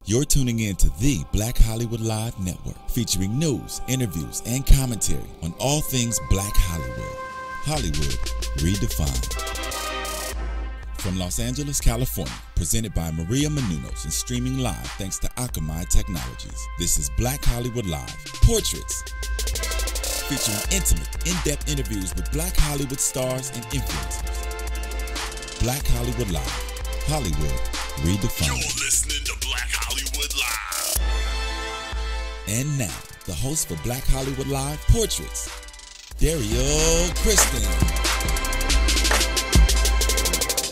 You're tuning in to the Black Hollywood Live Network, featuring news, interviews, and commentary on all things Black Hollywood. Hollywood redefined. From Los Angeles, California, presented by Maria Menounos and streaming live thanks to Akamai Technologies. This is Black Hollywood Live Portraits, featuring intimate, in-depth interviews with Black Hollywood stars and influencers. Black Hollywood Live, Hollywood redefined. You're listening to Black Hollywood Live. And now, the host for Black Hollywood Live Portraits, Derrial Christon.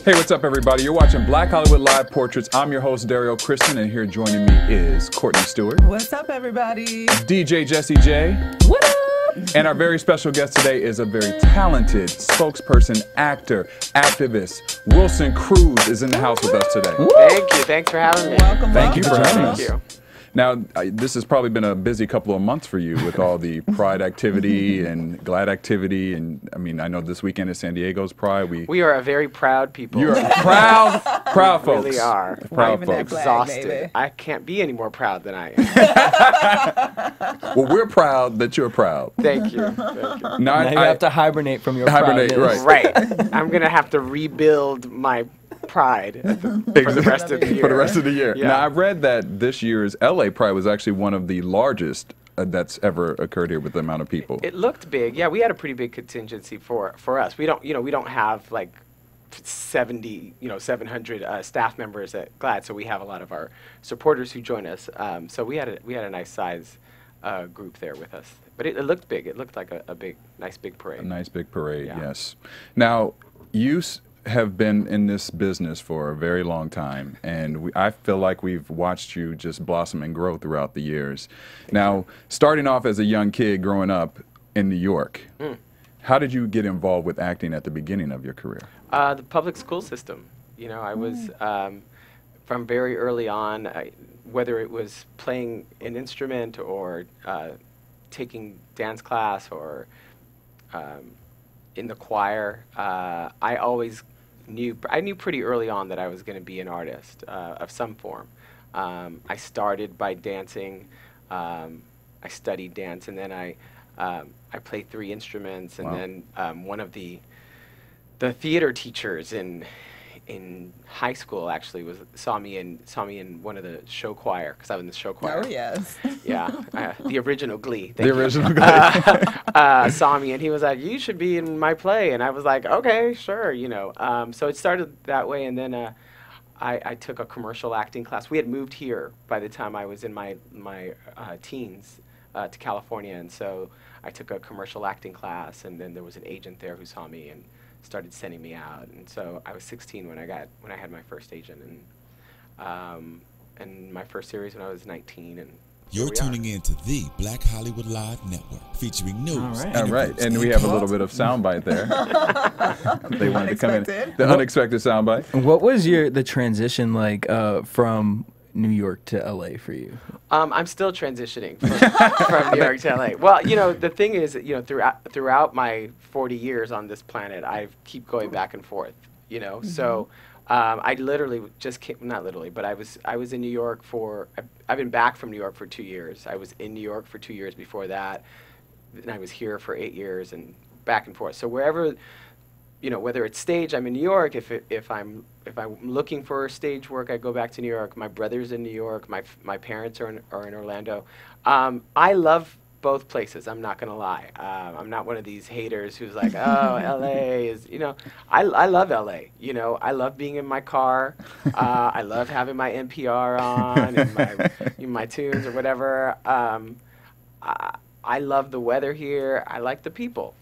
Hey, what's up, everybody? You're watching Black Hollywood Live Portraits. I'm your host, Derrial Christon, and here joining me is Courtney Stewart. What's up, everybody? DJ Jesse J. What up? And our very special guest today is a very talented spokesperson, actor, activist. Wilson Cruz is in the house with us today. Thank you. Thanks for having me. Welcome. Thank you for having us. Thank you. Now, this has probably been a busy couple of months for you with all the Pride activity and GLAAD activity. And I mean, I know this weekend is San Diego's Pride. We are a very proud people. You're proud folks. We really are. Proud Waving that folks. flag, Exhausted. baby. I can't be any more proud than I am. Well, we're proud that you're proud. Thank you. Thank you. Now, Now you have to hibernate from your Hibernate, proudness. right. Right. I'm going to have to rebuild my pride for the rest of the year. For the rest of the year. Yeah. Now, I've read that this year's LA Pride was actually one of the largest that's ever occurred here with the amount of people. It looked big. Yeah, we had a pretty big contingency for us. We don't have like 700 staff members at GLAAD, so we have a lot of our supporters who join us. So we had a nice size group there with us. But it looked big. It looked like a nice big parade. A nice big parade, Yeah. yes. Now, you have been in this business for a very long time, and I feel like we've watched you just blossom and grow throughout the years. Now, starting off as a young kid growing up in New York, how did you get involved with acting at the beginning of your career? The public school system. You know, I was from very early on, whether it was playing an instrument or taking dance class or in the choir. I knew pretty early on that I was going to be an artist of some form. I started by dancing. I studied dance, and then I played 3 instruments, and Wow. then one of the theater teachers in high school actually saw me in one of the show choir, because I was in the show choir. Oh, yes. Yeah, the original Glee. Thank The you. original Glee. Saw me, and he was like, "You should be in my play," and I was like, "Okay, sure," you know. So it started that way, and then I took a commercial acting class. We had moved here by the time I was in my teens to California, and so I took a commercial acting class, and then there was an agent there who saw me and started sending me out, and so I was 16 when I had my first agent, and my first series when I was 19, and You're tuning in to the Black Hollywood Live Network, featuring news, right. All right, interviews, and we have a little bit of soundbite there. They wanted to come in. Unexpected. The unexpected soundbite. What was the transition like from New York to LA for you? I'm still transitioning from New York to LA. Well, you know, the thing is, you know, throughout my 40 years on this planet, I keep going back and forth, you know. So I literally just came, not literally, but I was in New York I've been back from New York for 2 years. I was in New York for 2 years before that, and I was here for 8 years and back and forth. So wherever, you know, whether it's stage, I'm in New York. If I'm looking for stage work, I go back to New York. My brother's in New York. My parents are in Orlando. I love both places. I'm not gonna lie. I'm not one of these haters who's like, oh, LA is, you know. I love LA. You know, I love being in my car. I love having my NPR on and my tunes or whatever. I love the weather here. I like the people.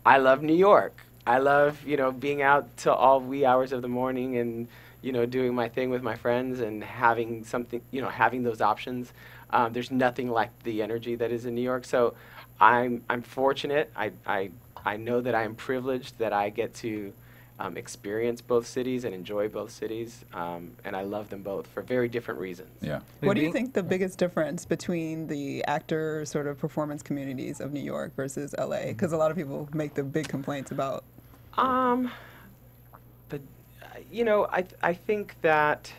I love New York. I love, you know, being out till all wee hours of the morning and, you know, doing my thing with my friends and having something, you know, having those options. There's nothing like the energy that is in New York. So I'm fortunate. I know that I am privileged that I get to experience both cities and enjoy both cities. And I love them both for very different reasons. Yeah. What do you think the biggest difference between the actor sort of performance communities of New York versus LA? Because a lot of people make the big complaints about. But you know, I think that,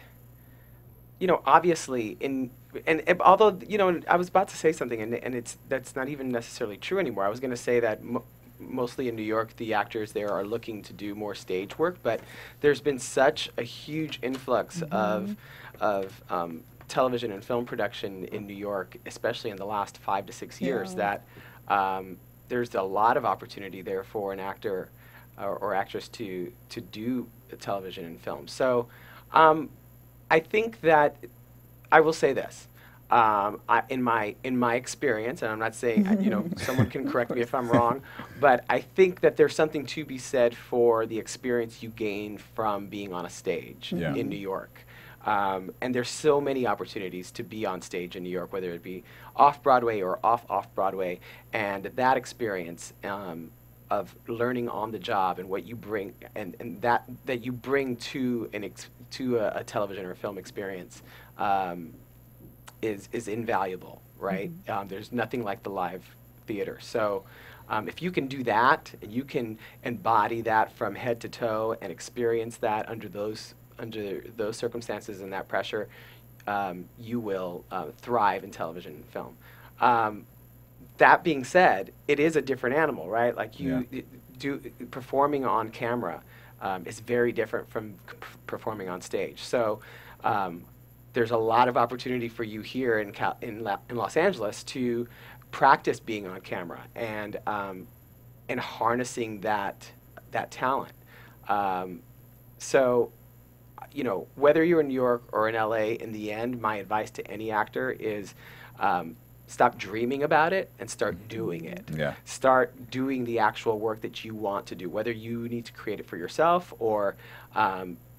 you know, obviously although, you know, I was about to say something, and that's not even necessarily true anymore. I was going to say that mostly in New York, the actors there are looking to do more stage work, but there's been such a huge influx of television and film production in New York, especially in the last 5 to 6 years, that there's a lot of opportunity there for an actor or actress to do television and film. So I think that I will say this. In my experience, and I'm not saying, you know, someone can correct me if I'm wrong, but I think that there's something to be said for the experience you gain from being on a stage in New York. And there's so many opportunities to be on stage in New York, whether it be off-Broadway or off-Broadway, and that experience of learning on the job and what you bring, and that you bring to a television or film experience is invaluable, right? There's nothing like the live theater. So if you can do that, and you can embody that from head to toe and experience that under those circumstances and that pressure, you will thrive in television and film. That being said, it is a different animal, right? Like performing on camera is very different from performing on stage. So there's a lot of opportunity for you here in Los Angeles to practice being on camera and harnessing that talent. So, you know, whether you're in New York or in LA, in the end, my advice to any actor is stop dreaming about it and start doing it. Yeah. Start doing the actual work that you want to do, whether you need to create it for yourself or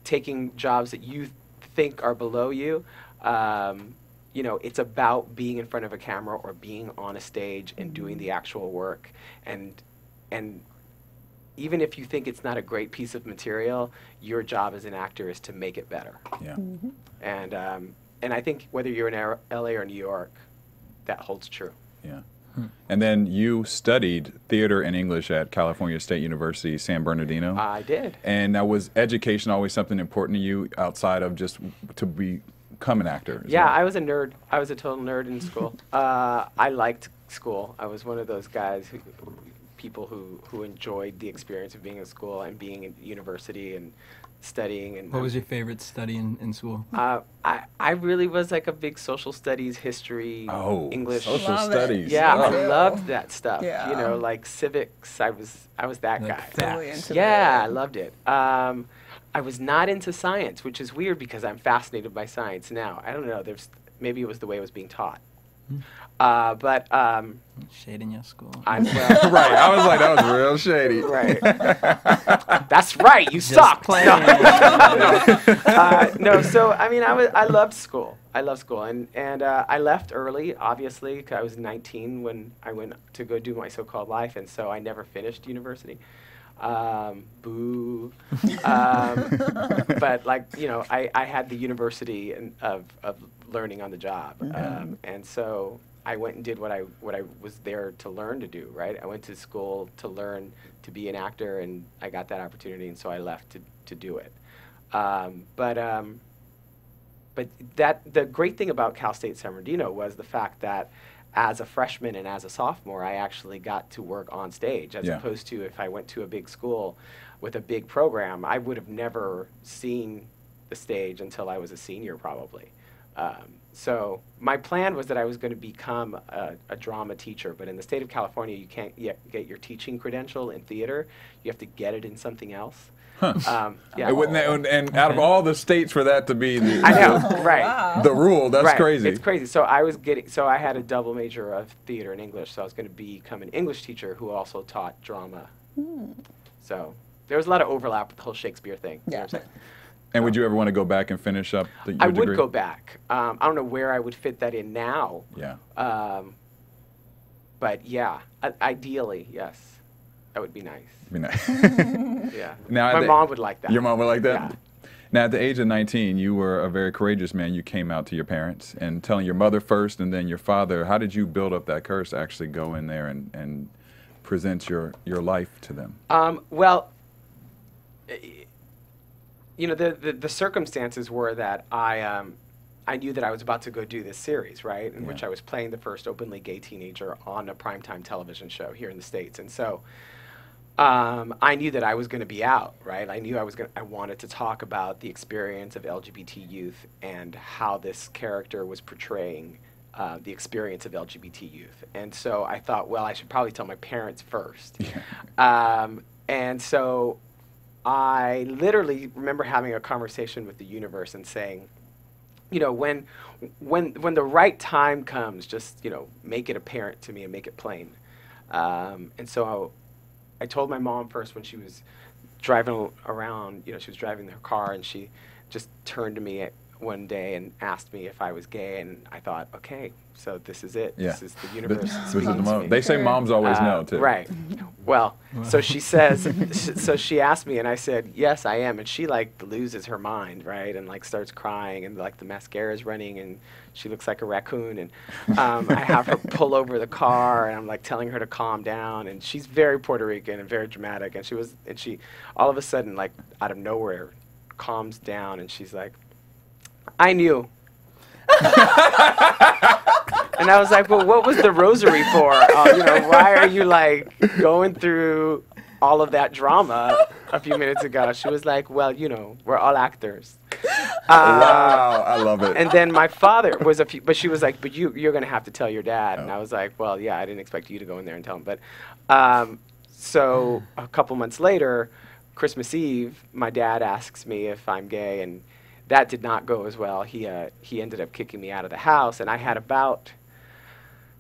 taking jobs that you think are below you. You know, it's about being in front of a camera or being on a stage and doing the actual work. And even if you think it's not a great piece of material, your job as an actor is to make it better. Yeah. And I think whether you're in LA or New York, that holds true. Yeah. And then you studied theater and English at California State University, San Bernardino. I did. And now, was education always something important to you outside of just to become an actor? Yeah, well? I was a nerd. I was a total nerd in school. I liked school. I was one of those guys people who enjoyed the experience of being in school and being in university and studying. And what was your favorite study in school? I really was like a big social studies, history, English. Social studies. Yeah, I loved that stuff. Yeah. You know, like civics. I was that like guy. Really into I loved it. I was not into science, which is weird because I'm fascinated by science now. I don't know. Maybe it was the way it was being taught. But shading your school. Well, right. I was like, that was real shady. Right. That's right. You suck. No. So I mean, I loved school. I loved school, and I left early, obviously, because I was 19 when I went to go do my so-called life, and so I never finished university. Boo. But like, you know, I had the university of learning on the job, and so I went and did what I was there to learn to do. Right, I went to school to learn to be an actor, and I got that opportunity, and so I left to do it. But the great thing about Cal State San Bernardino was the fact that as a freshman and as a sophomore, I actually got to work on stage, as opposed to if I went to a big school with a big program, I would have never seen the stage until I was a senior, probably. So my plan was that I was going to become a drama teacher, but in the state of California, you can't get your teaching credential in theater. You have to get it in something else. And out of all the states for that to be the, I know, right. the rule, that's crazy. It's crazy. So I had a double major of theater and English, so I was going to become an English teacher who also taught drama. So there was a lot of overlap with the whole Shakespeare thing. Yeah. You know what I'm saying? And would you ever want to go back and finish up your degree? I would go back. I don't know where I would fit that in now. Yeah. But yeah, ideally, yes. That would be nice. Yeah. Now, my mom would like that. Your mom would like that? Yeah. Now, at the age of 19, you were a very courageous man. You came out to your parents and telling your mother first and then your father. How did you build up that courage to actually go in there and present your life to them? Well, you know, the circumstances were that I I knew that I was about to go do this series, right, in which I was playing the first openly gay teenager on a primetime television show here in the States. And so I knew that I was going to be out, right? I knew I wanted to talk about the experience of LGBT youth and how this character was portraying the experience of LGBT youth. And so I thought, well, I should probably tell my parents first. And so I literally remember having a conversation with the universe and saying, you know, when the right time comes, just, you know, make it apparent to me and make it plain. And so I told my mom first when she was driving around, you know, she was driving her car, and she just turned to me one day and asked me if I was gay, and I thought, okay, so this is it. This is the universe speaking to me. They say moms always know, too. Right. Well, so she says, so she asked me, and I said, yes, I am. And she, like, loses her mind, right, and, like, starts crying, and, like, the mascara's running, and she looks like a raccoon. And I have her pull over the car, and I'm, like, telling her to calm down. And she's very Puerto Rican and very dramatic. And she all of a sudden, like, out of nowhere, calms down, and she's like, I knew. And I was like, well, what was the rosary for? You know, why are you, like, going through all of that drama a few minutes ago? She was like, well, you know, we're all actors. Wow, I love it. And then my father was but she was like, but you're going to have to tell your dad. And I was like, well, yeah, I didn't expect you to go in there and tell him. But so a couple months later, Christmas Eve, my dad asks me if I'm gay, and that did not go as well. He ended up kicking me out of the house, and I had about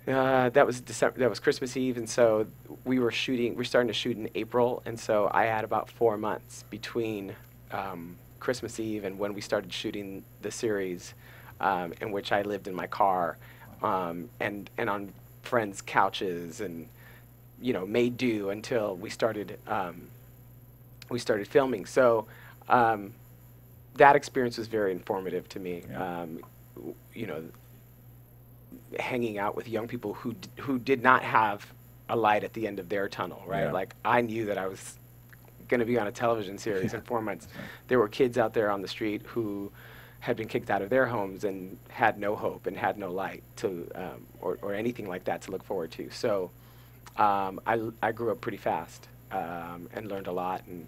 that was Christmas Eve, and so we're starting to shoot in April, and so I had about 4 months between Christmas Eve and when we started shooting the series, in which I lived in my car, and on friends' couches, and, you know, made do until we started filming. So that experience was very informative to me. You know, hanging out with young people who did not have a light at the end of their tunnel, right? Like, I knew that I was going to be on a television series in 4 months. There were kids out there on the street who had been kicked out of their homes and had no hope and had no light to, or anything like that to look forward to. So I grew up pretty fast and learned a lot, and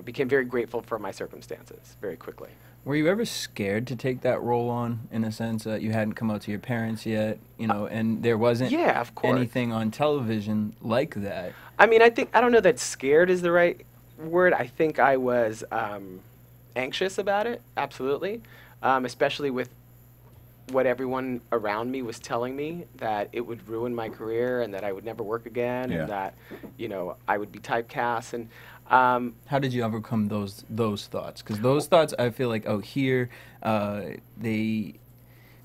became very grateful for my circumstances very quickly. Were you ever scared to take that role on, in a sense that you hadn't come out to your parents yet, you know, and there wasn't of course. anything on television like that? I mean, I don't know that scared is the right word. I think I was anxious about it, absolutely, especially with what everyone around me was telling me, that it would ruin my career and that I would never work again, and that, you know, I would be typecast. And how did you overcome those thoughts? Because those thoughts, I feel like out here, they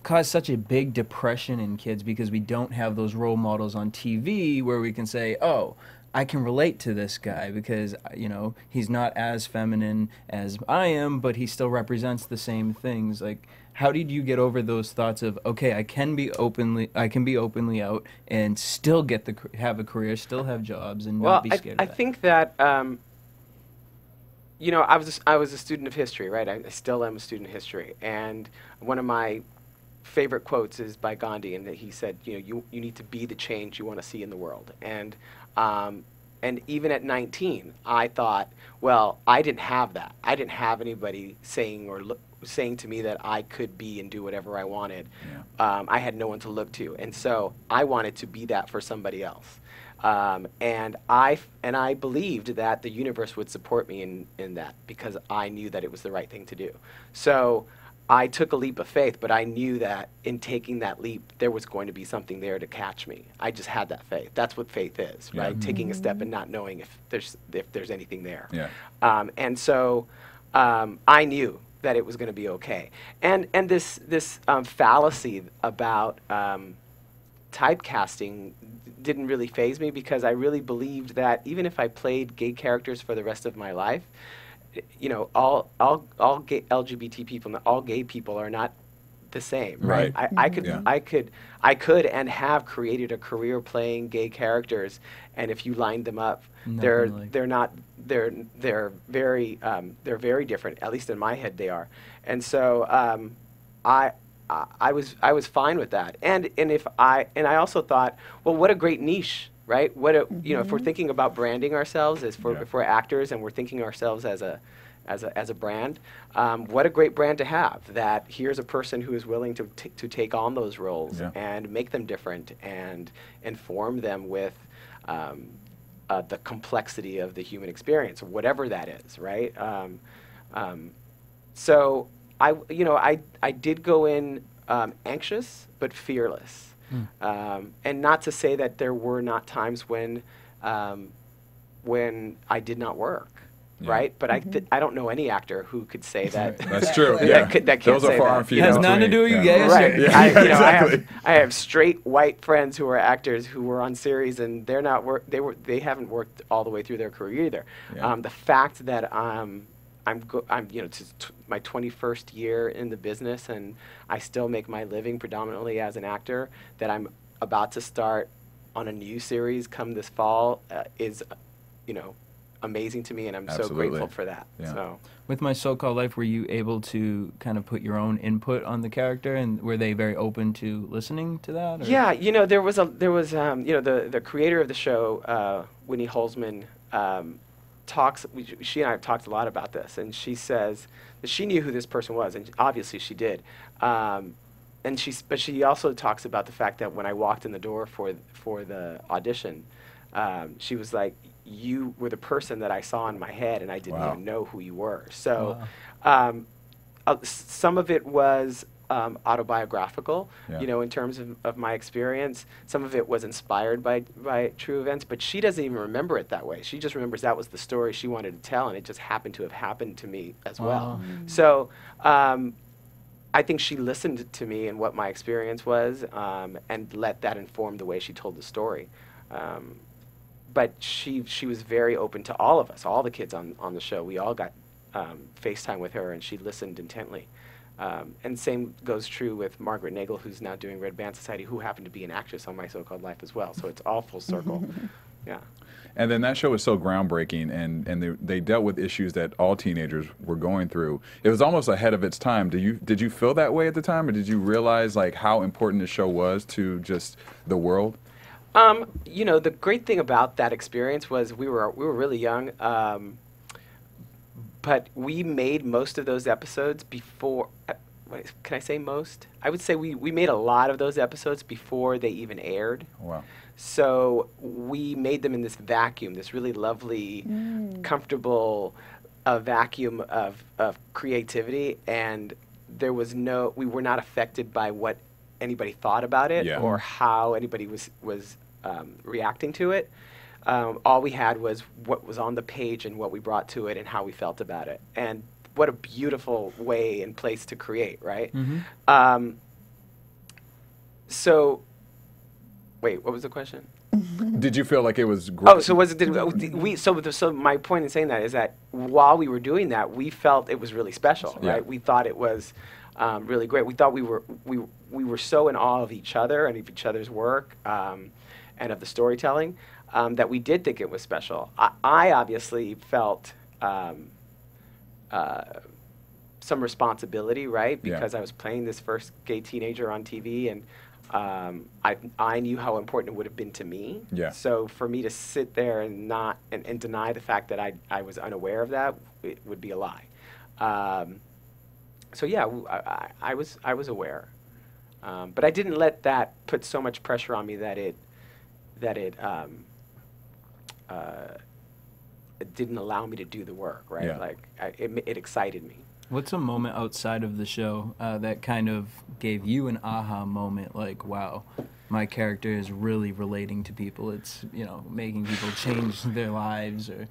cause such a big depression in kids because we don't have those role models on TV where we can say, oh, I can relate to this guy because, you know, he's not as feminine as I am, but he still represents the same things. Like, how did you get over those thoughts of, okay, I can be openly out and still have a career, still have jobs, and not be scared of that? I think that, you know, I was a student of history, right? I still am a student of history, and one of my favorite quotes is by Gandhi, and that he said, you know, you need to be the change you want to see in the world. And even at 19, I thought, well, I didn't have that. I didn't have anybody saying to me that I could be and do whatever I wanted. I had no one to look to, and so I wanted to be that for somebody else. And I believed that the universe would support me in that, because I knew that it was the right thing to do. So I took a leap of faith, but I knew that in taking that leap, there was going to be something there to catch me. I just had that faith. That's what faith is, right? Taking a step and not knowing if there's anything there. And so I knew that it was going to be okay. And this fallacy about typecasting didn't really faze me, because I really believed that even if I played gay characters for the rest of my life, you know, all gay LGBT people, all gay people are not the same, Right. right? I could, Yeah. I could and have created a career playing gay characters, and if you lined them up, they're very different. At least in my head, they are. And so I was fine with that. And I also thought, well, what a great niche, right? What a, you know, if we're thinking about branding ourselves if we're actors and we're thinking ourselves as a brand, what a great brand to have, that here's a person who is willing to take on those roles and make them different and inform them with the complexity of the human experience, whatever that is, right? So I did go in anxious but fearless, and not to say that there were not times when I did not work. Right, but I don't know any actor who could say that. That's true. Yeah, that can't those say are far that. and few. It has nothing to do with you guys. Right. Yeah. Exactly. I have straight white friends who are actors who were on series and they're not they haven't worked all the way through their career either. Yeah. The fact that I'm my 21st year in the business and I still make my living predominantly as an actor, that I'm about to start on a new series come this fall is, amazing to me, and I'm so grateful for that. Yeah. So, With My So-Called Life, were you able to kind of put your own input on the character, and were they very open to listening to that? Or? yeah, there was the creator of the show, Winnie Holzman, talks. She and I have talked a lot about this, and she says that she knew who this person was, and obviously she did. But she also talks about the fact that when I walked in the door for the audition, she was like, you were the person that I saw in my head, and I didn't even know who you were. So some of it was autobiographical, in terms of my experience. Some of it was inspired by true events, but she doesn't even remember it that way. She just remembers that was the story she wanted to tell, and it just happened to have happened to me as well. So I think she listened to me and what my experience was, and let that inform the way she told the story. But she was very open to all of us, all the kids on the show. We all got FaceTime with her, and she listened intently. And same goes true with Margaret Nagel, who's now doing Red Band Society, who happened to be an actress on My So-Called Life as well. So it's all full circle. Yeah. And then that show was so groundbreaking, and they dealt with issues that all teenagers were going through. It was almost ahead of its time. Did you feel that way at the time, or did you realize like how important the show was to just the world? The great thing about that experience was we were really young, but we made most of those episodes before. Can I say most? I would say we made a lot of those episodes before they even aired. Wow. So we made them in this vacuum, this really lovely, comfortable vacuum of creativity, and we were not affected by what anybody thought about it or how anybody was reacting to it. All we had was what was on the page and what we brought to it and how we felt about it. And what a beautiful way and place to create, right? So, wait, what was the question? Did you feel like it was great? Oh, so was it? So my point in saying that is that while we were doing that, we felt it was really special, right? We thought it was really great. We thought we were so in awe of each other and of each other's work and of the storytelling that we did think it was special. I obviously felt some responsibility, right? Because I was playing this first gay teenager on TV, and I knew how important it would have been to me. Yeah. So for me to sit there and not and deny the fact that I was unaware of that, it would be a lie. So yeah, I was aware, but I didn't let that put so much pressure on me that it didn't allow me to do the work, right? Yeah. Like it excited me. What's a moment outside of the show that kind of gave you an aha moment, like, wow, my character is really relating to people. It's, making people change their lives? Or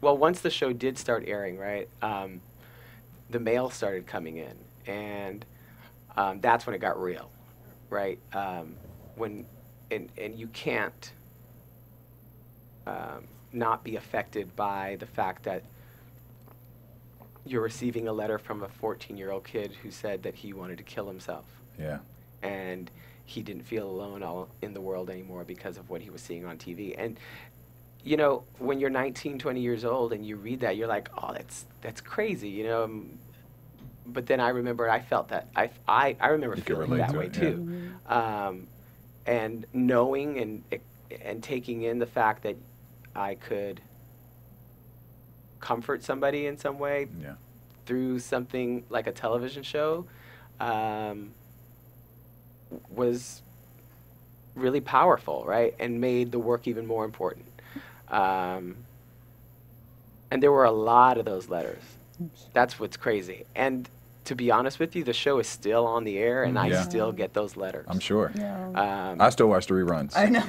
well, once the show did start airing, right, the mail started coming in, and that's when it got real, right? And you can't not be affected by the fact that you're receiving a letter from a 14-year-old kid who said that he wanted to kill himself. Yeah. And he didn't feel alone all in the world anymore because of what he was seeing on TV. And, you know, when you're 19, 20 years old and you read that, you're like, oh, that's crazy, you know. But then I remember I felt that. I remember feeling that way, too. And knowing and taking in the fact that I could comfort somebody in some way through something like a television show was really powerful, right? And made the work even more important. And there were a lot of those letters. That's what's crazy. And to be honest with you, the show is still on the air, and I still get those letters. I'm sure. Yeah. I still watch the reruns. I know.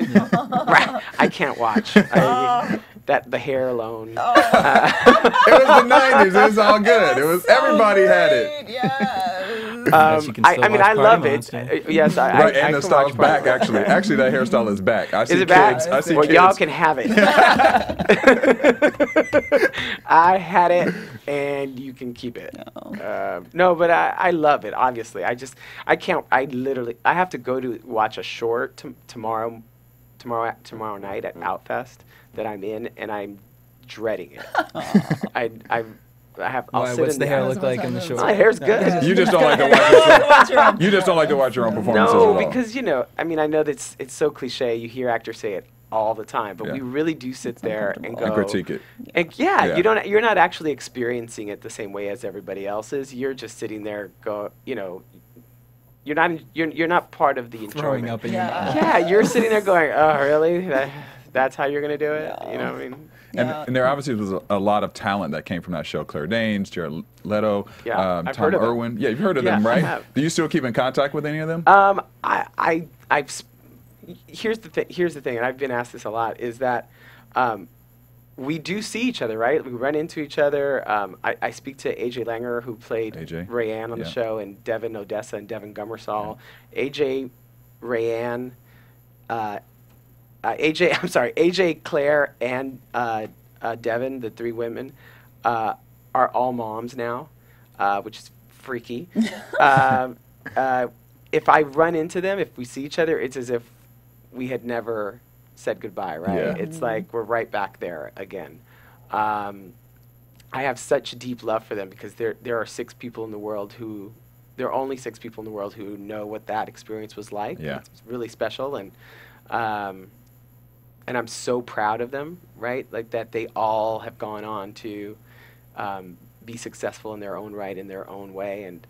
Right. I can't watch. The hair alone. It was the 90s. It was all good. It was everybody had it. Yeah. I mean, I love it. Yes, Right, and I the can watch style's back, Party actually. Actually, that hairstyle is back. I see Is it back? kids. I see well, kids. y'all can have it. I had it, and you can keep it. No, but I love it, obviously. I have to go to watch a short tomorrow night at Outfest that I'm in, and I'm dreading it. I'll sit What's in the hair house. look like in the show? My hair's good. You just don't like to watch yourself. You just don't like to watch your own performances. No, at all. because, you know, I mean, I know that it's so cliche. You hear actors say it all the time, but we really do sit there and go and critique it. And you're not actually experiencing it the same way as everybody else is. You're just sitting there, you know, you're not part of the enjoyment. Throwing up in your mouth. Yeah, you're sitting there going, oh, really? That's how you're gonna do it? You know what I mean? And there obviously was a lot of talent that came from that show. Claire Danes, Jared Leto, I've Tom heard of them. Irwin. Yeah, you've heard of them, I right? have. Do you still keep in contact with any of them? Here's the thing, and I've been asked this a lot, is that we do see each other, right? We run into each other. I speak to AJ Langer, who played Rayanne on the show, and Devin Odessa and Devin Gummersall. AJ, Rayanne, AJ, Claire, and Devin, the three women, are all moms now, which is freaky. If I run into them, if we see each other, it's as if we had never said goodbye, right? Yeah. It's like we're right back there again. I have such deep love for them because there are only 6 people in the world who know what that experience was like. Yeah. It's really special, and I'm so proud of them, right? Like that they all have gone on to be successful in their own right, in their own way, and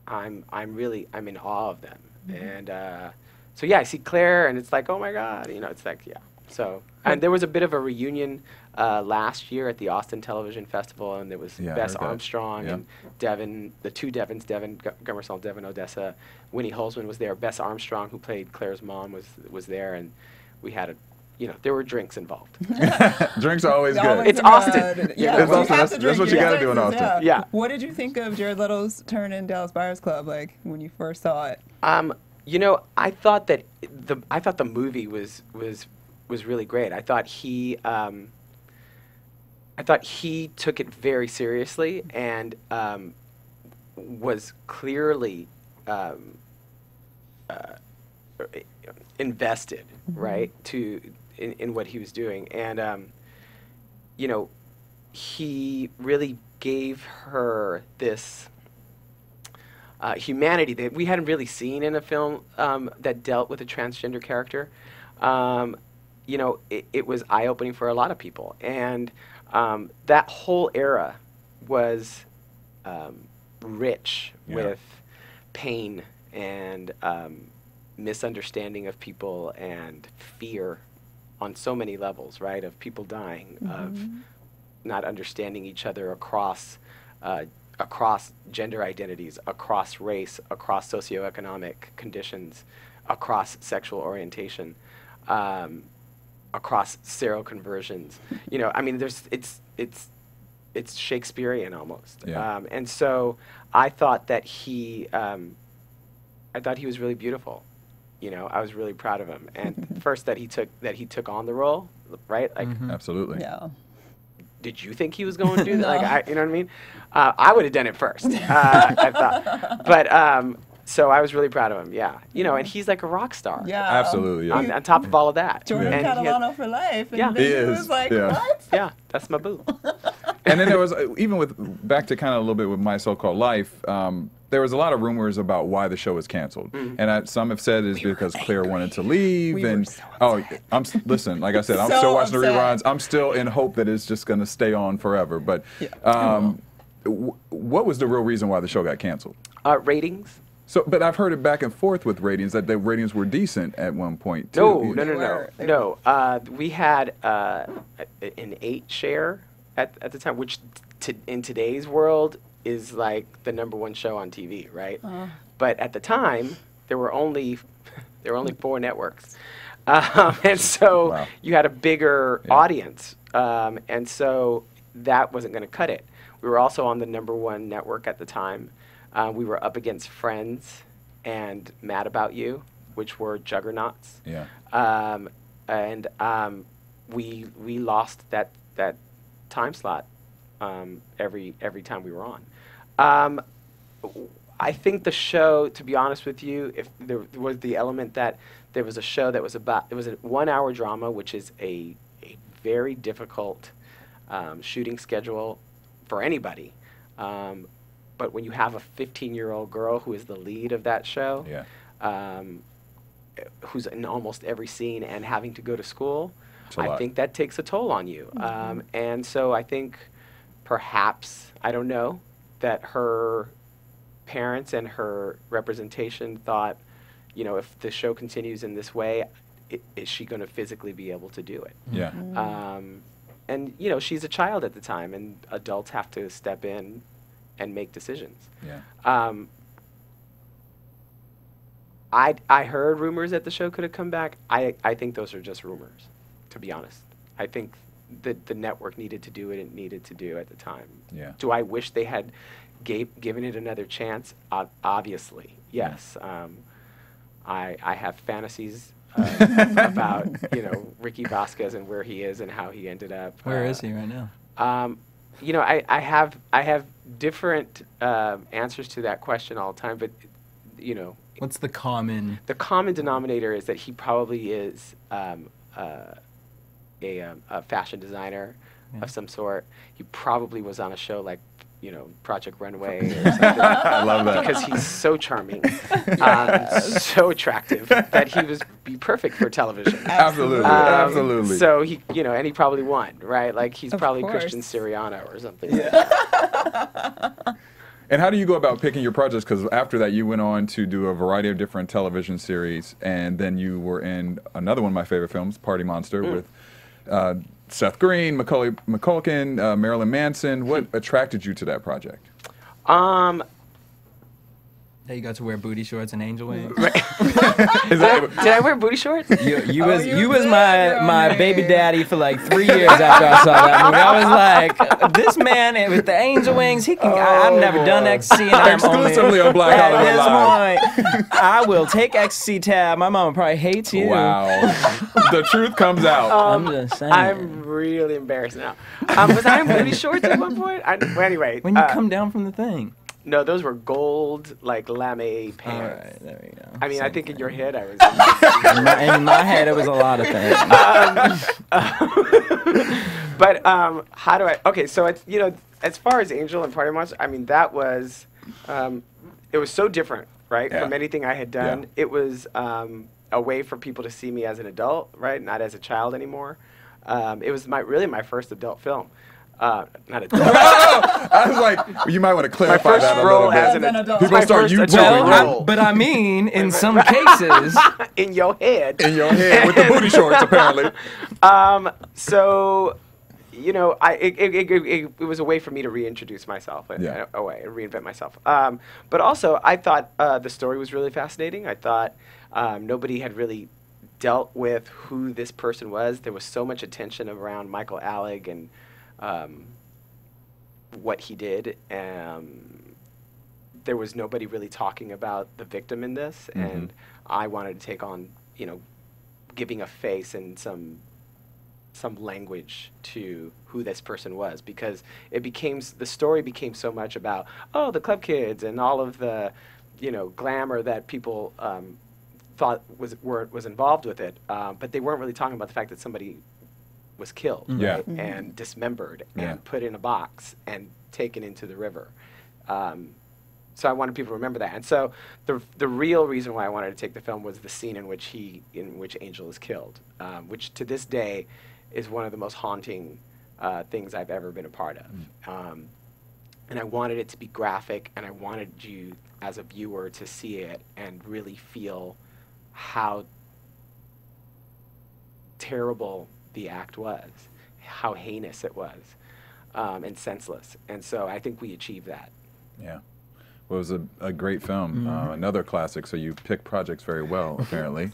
I'm in awe of them. And so yeah, I see Claire, and it's like, oh my God, you know, it's like, yeah. So, and there was a bit of a reunion last year at the Austin Television Festival, and there was Bess Armstrong and Devin, the two Devins, Devin Gummersall, Devin Odessa. Winnie Holzman was there. Bess Armstrong, who played Claire's mom, was there, and we had there were drinks involved. Drinks are always good. It's Austin. Yeah, It's Austin. That's what you got to do in Austin. Yeah. What did you think of Jared Leto's turn in Dallas Buyers Club, like when you first saw it? You know, I thought the movie was really great. I thought he took it very seriously and was clearly invested, right, in what he was doing, and you know, he really gave her this humanity that we hadn't really seen in a film that dealt with a transgender character. You know, it was eye-opening for a lot of people, and that whole era was rich with pain and misunderstanding of people and fear on so many levels, right? Of people dying, of not understanding each other across gender identities, across race, across socioeconomic conditions, across sexual orientation, across seroconversions. You know, I mean, it's Shakespearean almost. Yeah. And so I thought that he was really beautiful. You know, I was really proud of him. And first that he took on the role, right? Like Absolutely. Yeah. did you think he was going to do that? Like, you know what I mean? I would have done it first, I thought. But so I was really proud of him. Yeah, you know, and he's like a rock star. Yeah, Absolutely. Yeah. On top of all of that. Jordan And he had- Catalano for life. And Yeah. then He he is, was like, yeah. what? Yeah, that's my boo. And then there was, even with, back to kind of a little bit with My So-Called Life, there was a lot of rumors about why the show was canceled. And some have said it's because Claire wanted to leave. We were And so listen, like I said, I'm So still watching the upset. reruns. I'm still in hope that it's just going to stay on forever. But what was the real reason why the show got canceled? Ratings? So, but I've heard it back and forth with ratings, that the ratings were decent at one point, too. No. We had an 8 share at the time, which in today's world is like the #1 show on TV, right? But at the time, there were only 4 networks, and so Wow. you had a bigger audience, and so that wasn't going to cut it. We were also on the #1 network at the time. We were up against Friends and Mad About You, which were juggernauts. Yeah. And we lost that time slot every time we were on. I think the show, to be honest with you, if there was the element that there was a show that was about, it was a 1-hour drama, which is a very difficult shooting schedule for anybody. But when you have a 15-year-old girl who is the lead of that show, who's in almost every scene and having to go to school, I think that takes a toll on you. And so I think perhaps, I don't know, that her parents and her representation thought, you know, if the show continues in this way, is she going to physically be able to do it? Yeah. And, you know, she's a child at the time, and adults have to step in and make decisions. Yeah. I heard rumors that the show could have come back. I think those are just rumors, to be honest. I think the network needed to do what it needed to do at the time. Yeah. Do I wish they had given it another chance? Obviously, yes. I have fantasies about, you know, Rickie Vasquez and where he is and how he ended up. Where is he right now? You know, I have different answers to that question all the time, but, you know. What's the common? The common denominator is that he probably is a fashion designer of some sort. He probably was on a show like, you know, Project Runway or something. I love that. Because he's so charming, so attractive, that he would be perfect for television. Absolutely. Absolutely. So he, you know, and he probably won, right? Like he's Of probably course. Christian Siriano or something. Yeah. And how do you go about picking your projects? Because after that, you went on to do a variety of different television series, and then you were in another one of my favorite films, Party Monster, with Seth Green, Macaulay Culkin, Marilyn Manson. What attracted you to that project? That you got to wear booty shorts and angel wings. Did I wear booty shorts? You was you did, my Roman. baby daddy for like 3 years after I saw that movie. I was like, this man with the angel wings, he can. I've never done ecstasy, and I'm Exclusively on Black Hollywood Live. At this point, I will take ecstasy tab. My mama probably hates you. Wow. The truth comes out. I'm just saying. I'm really embarrassed now. Was I in booty shorts at one point? Well, anyway. When you come down from the thing. No, those were gold, like lame All pants. right, there we go. I mean, I Same think in thing. your head I was. In my head, it was a lot of things. But how do I? Okay, so it's, you know, as far as Angel and Party Monster, I mean, that was, it was so different, right, Yeah. from anything I had done. Yeah. It was a way for people to see me as an adult, right, not as a child anymore. It was really my first adult film. Not adult. I was like, you might want to My clarify first that a role little bit. as an As an adult. adult. People My start first YouTubing adult you. role. But I mean, in some cases, In your head. In your head with the booty shorts, apparently. So, you know, it was a way for me to reintroduce myself, Yeah. a way, reinvent myself. But also, I thought the story was really fascinating. I thought nobody had really dealt with who this person was. There was so much attention around Michael Alec and what he did. There was nobody really talking about the victim in this, and I wanted to take on, you know, giving a face and some some language to who this person was, because the story became so much about, oh, the club kids and all of the, glamour that people thought was involved with it, but they weren't really talking about the fact that somebody was killed, Yeah. right? And dismembered Yeah. and put in a box and taken into the river. So I wanted people to remember that. And so the real reason why I wanted to take the film was the scene in which Angel is killed, which to this day is one of the most haunting things I've ever been a part of. And I wanted it to be graphic, and I wanted you as a viewer to see it and really feel how terrible the act was, how heinous it was, and senseless. And so I think we achieved that. Yeah. Well, it was a great film, another classic, so you pick projects very well, apparently.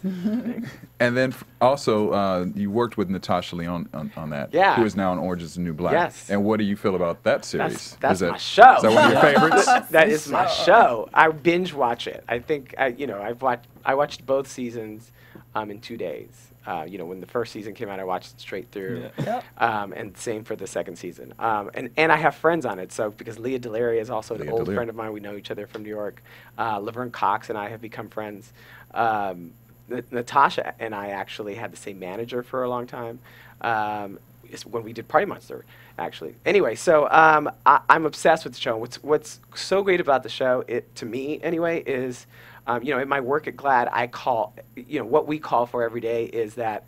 And then also, you worked with Natasha Lyonne on that, Yeah. who is now in Orange is the New Black. Yes. And what do you feel about that series? That's my show. Is that one of your favorites? That is my show. I binge watch it. I think, I watched both seasons in 2 days. When the first season came out, I watched it straight through. Yep. And same for the second season. And I have friends on it, so because Leah Delaria is also an old friend of mine. We know each other from New York. Laverne Cox and I have become friends. Natasha and I actually had the same manager for a long time when we did Party Monster, actually. Anyway, so I'm obsessed with the show. What's so great about the show, to me anyway, is in my work at GLAAD, I call, what we call for every day is that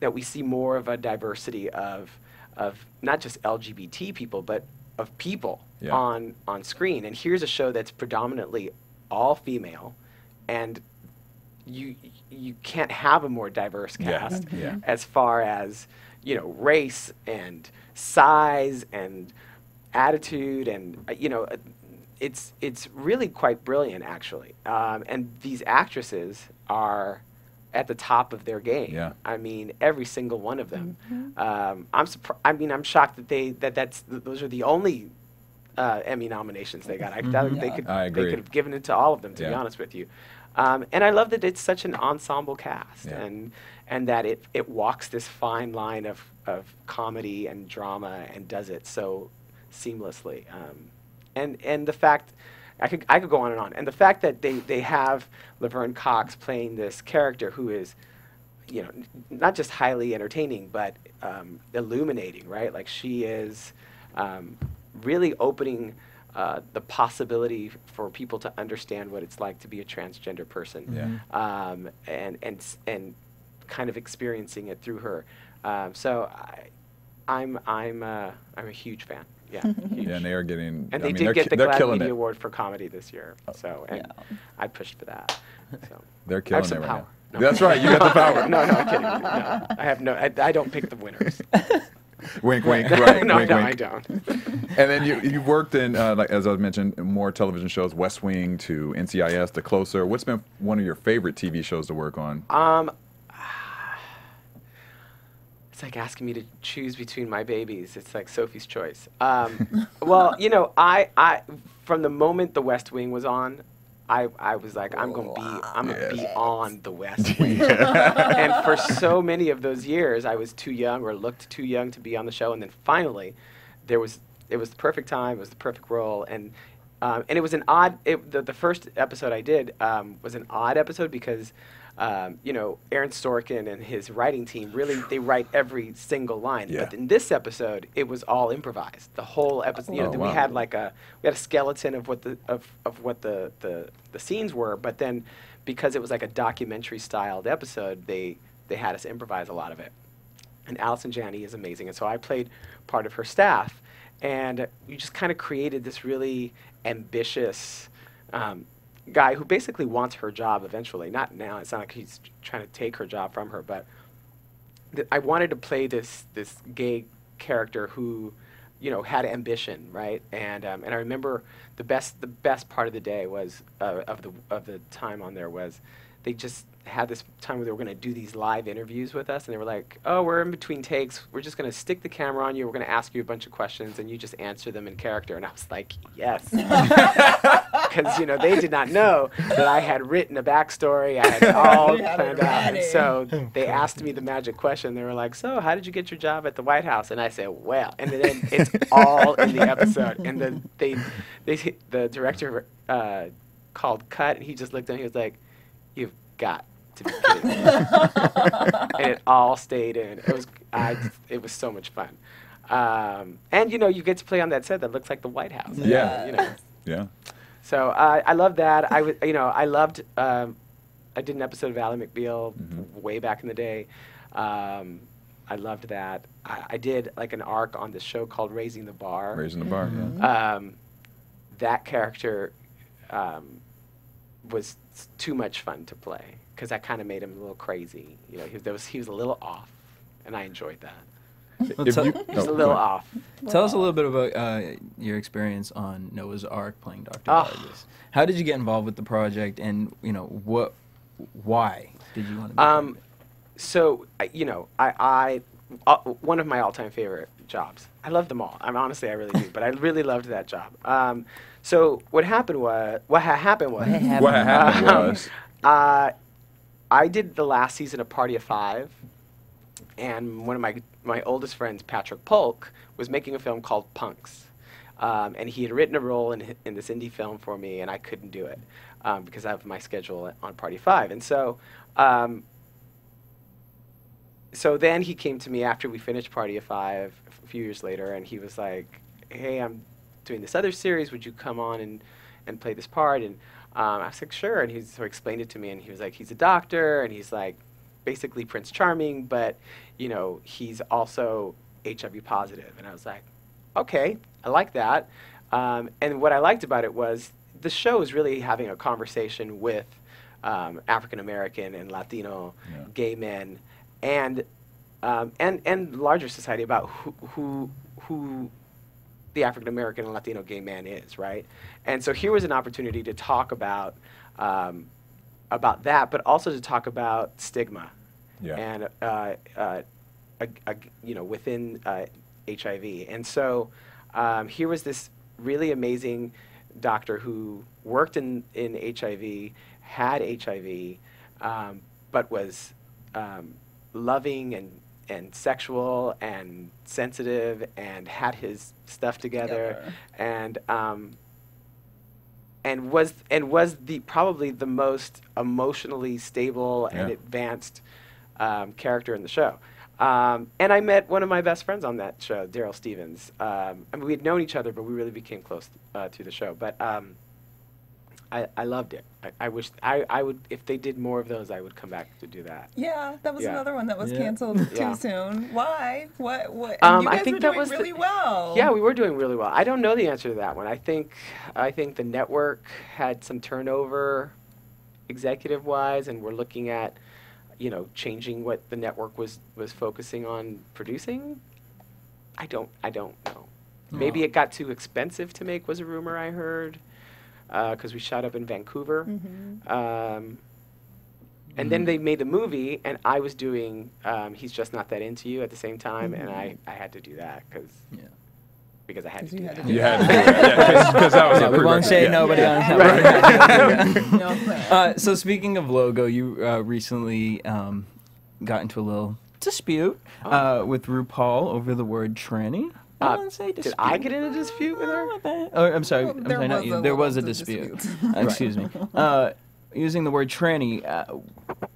we see more of a diversity of not just LGBT people, but of people on screen. And here's a show that's predominantly all female, and you can't have a more diverse cast as far as race and size and attitude, and it's really quite brilliant, actually. And these actresses are at the top of their game. Yeah. I mean, every single one of them. I'm shocked that those are the only Emmy nominations they got. I thought they could have given it to all of them, to be honest with you. And I love that it's such an ensemble cast, and that it walks this fine line of comedy and drama and does it so seamlessly. And the fact, I could go on, and the fact that they have Laverne Cox playing this character who is, not just highly entertaining, but illuminating, right? Like, she is really opening the possibility for people to understand what it's like to be a transgender person, and kind of experiencing it through her. So I'm a huge fan. Yeah, huge. Yeah, and they are getting. And they did get the GLAAD Media Award for comedy this year. So, and I pushed for that. So They're killing I have it right power. now. No. That's right. You got the power. No, I'm kidding. No, I have no. I don't pick the winners. Wink, wink. Right. No, wink, no, wink. I don't. And then you worked in, like as I mentioned, more television shows, West Wing to NCIS, The Closer. What's been one of your favorite TV shows to work on? It's like asking me to choose between my babies. It's like Sophie's Choice. Well, I from the moment The West Wing was on, I was like, I'm gonna be on The West Wing. And for so many of those years, I was too young or looked too young to be on the show. And then finally, it was the perfect time. It was the perfect role. And it was an odd. The first episode I did was an odd episode because. Aaron Sorkin and his writing team they write every single line. Yeah. But in this episode, it was all improvised. The whole episode, we had a skeleton of what the scenes were. But then, because it was like a documentary styled episode, they had us improvise a lot of it. And Allison Janney is amazing, and so I played part of her staff, and we just kind of created this really ambitious. Guy who basically wants her job eventually. Not now. It's not like he's trying to take her job from her, but I wanted to play this gay character who, had ambition, right? And I remember the best part of the day was of the time on there was they just had this time where they were going to do these live interviews with us, and they were like, oh, we're in between takes. We're just going to stick the camera on you. We're going to ask you a bunch of questions, and you just answer them in character. And I was like, yes. because they did not know that I had written a backstory. I had it all You had planned it out, and ready. so they asked me the magic question. They were like, "So, how did you get your job at the White House?" And I said, "Well," and then it's all in the episode. And then the director called cut, and he just looked at me. He was like, "You've got to be kidding me!" And it all stayed in. It was so much fun. And you get to play on that set that looks like the White House. Yeah. Yeah. So I love that. I loved. I did an episode of Ally McBeal way back in the day. I loved that. I did like an arc on this show called Raising the Bar. Raising the bar. Yeah. That character was too much fun to play because I kind of made him a little crazy. He was a little off, and I enjoyed that. If you- He was a oh, little go ahead. off. Tell us a little bit about your experience on Noah's Ark playing Dr. Oh. Vargas. How did you get involved with the project, and why did you want to be part of it? So one of my all-time favorite jobs. I love them all. Honestly, I really do. But I really loved that job. So what happened was What happened was, I did the last season of Party of Five, and one of my oldest friends, Patrick Polk, was making a film called Punks. And he had written a role in this indie film for me, and I couldn't do it because of my schedule on Party 5. And so then he came to me after we finished Party of 5 a few years later, and he was like, "Hey, I'm doing this other series. Would you come on and play this part?" And I was like, "Sure." And so he explained it to me, and he was like, "He's a doctor, and he's like basically Prince Charming, but he's also HIV positive." And I was like, "Okay, I like that." And what I liked about it was the show is really having a conversation with African American and Latino gay men and larger society about who the African American and Latino gay man is, right? And so here was an opportunity to talk about that, but also to talk about stigma and within HIV. And so here was this really amazing doctor who worked in HIV, had HIV, but was loving and sexual and sensitive and had his stuff together and was probably the most emotionally stable and advanced character in the show. And I met one of my best friends on that show, Derrial Stevens. We had known each other, but we really became close through the show. But I loved it. I wish I would, if they did more of those, I would come back to do that. Yeah, that was another one that was canceled too soon. Why? What? You guys I think were that doing was really well. Yeah, we were doing really well. I don't know the answer to that one. I think the network had some turnover, executive-wise, and we're looking at, changing what the network was focusing on producing. I don't know. Maybe it got too expensive to make, was a rumor I heard, because we shot up in Vancouver. And then they made the movie, and I was doing He's Just Not That Into You at the same time, and I had to do that because I had to do that. you had to do it. Because that was a we won't say nobody on No, So speaking of logo, you recently got into a little dispute with RuPaul over the word tranny. I wouldn't say dispute. Did I get in a dispute with her? Oh, I'm sorry. Well, I'm sorry, not you. There was a dispute. Excuse me. Using the word tranny,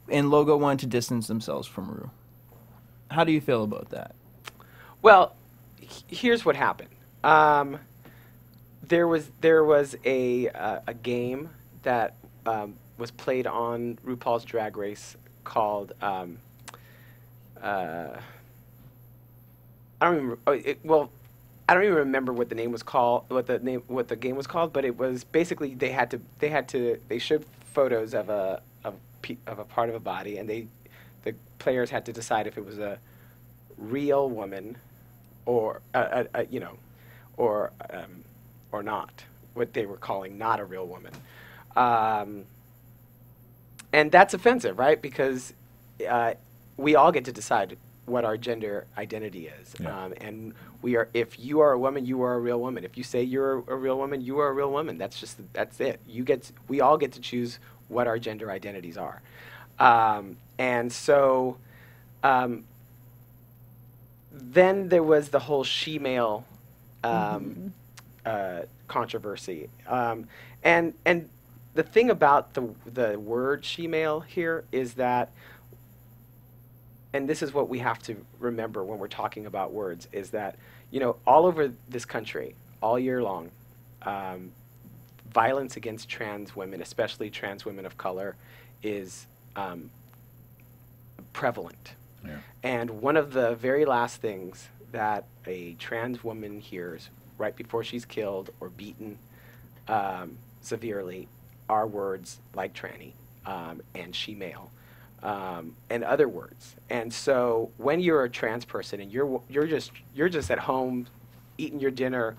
and Logo wanted to distance themselves from Ru. How do you feel about that? Well, here's what happened. There was a game that was played on RuPaul's Drag Race called I don't even remember what the name was called, what the game was called, but it was basically they showed photos of a part of a body, and the players had to decide if it was a real woman or not, what they were calling not a real woman. And that's offensive, right? Because we all get to decide what our gender identity is. Yeah. And we are, if you are a woman, you are a real woman. If you say you're a real woman, you are a real woman. That's it. We all get to choose what our gender identities are. And so then there was the whole she-male controversy. And the thing about the word she-male here is that, and this is what we have to remember when we're talking about words, is that, all over this country, all year long, violence against trans women, especially trans women of color, is prevalent. Yeah. And one of the very last things that a trans woman hears right before she's killed or beaten severely are words like tranny and she-male. And other words. And so when you're a trans person and you're just at home eating your dinner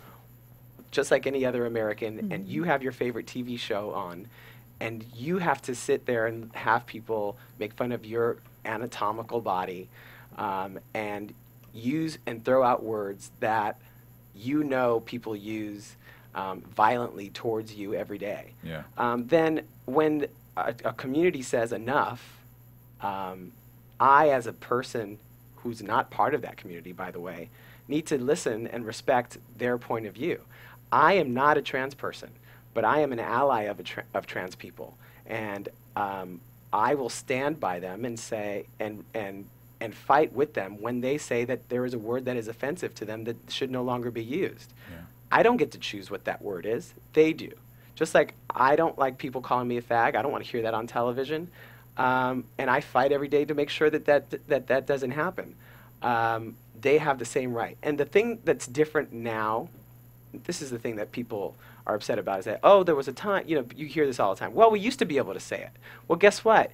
just like any other American, and you have your favorite TV show on, and you have to sit there and have people make fun of your anatomical body and use and throw out words that people use violently towards you every day. Yeah. Then when a community says enough, I, as a person who's not part of that community, by the way, need to listen and respect their point of view. I am not a trans person, but I am an ally of trans people, and I will stand by them and say and fight with them when they say that there is a word that is offensive to them that should no longer be used. Yeah. I don't get to choose what that word is. They do. Just like I don't like people calling me a fag. I don't want to hear that on television. And I fight every day to make sure that doesn't happen. They have the same right. And the thing that's different now, this is the thing that people are upset about, is that, oh, there was a time, you hear this all the time. Well, we used to be able to say it. Well, guess what?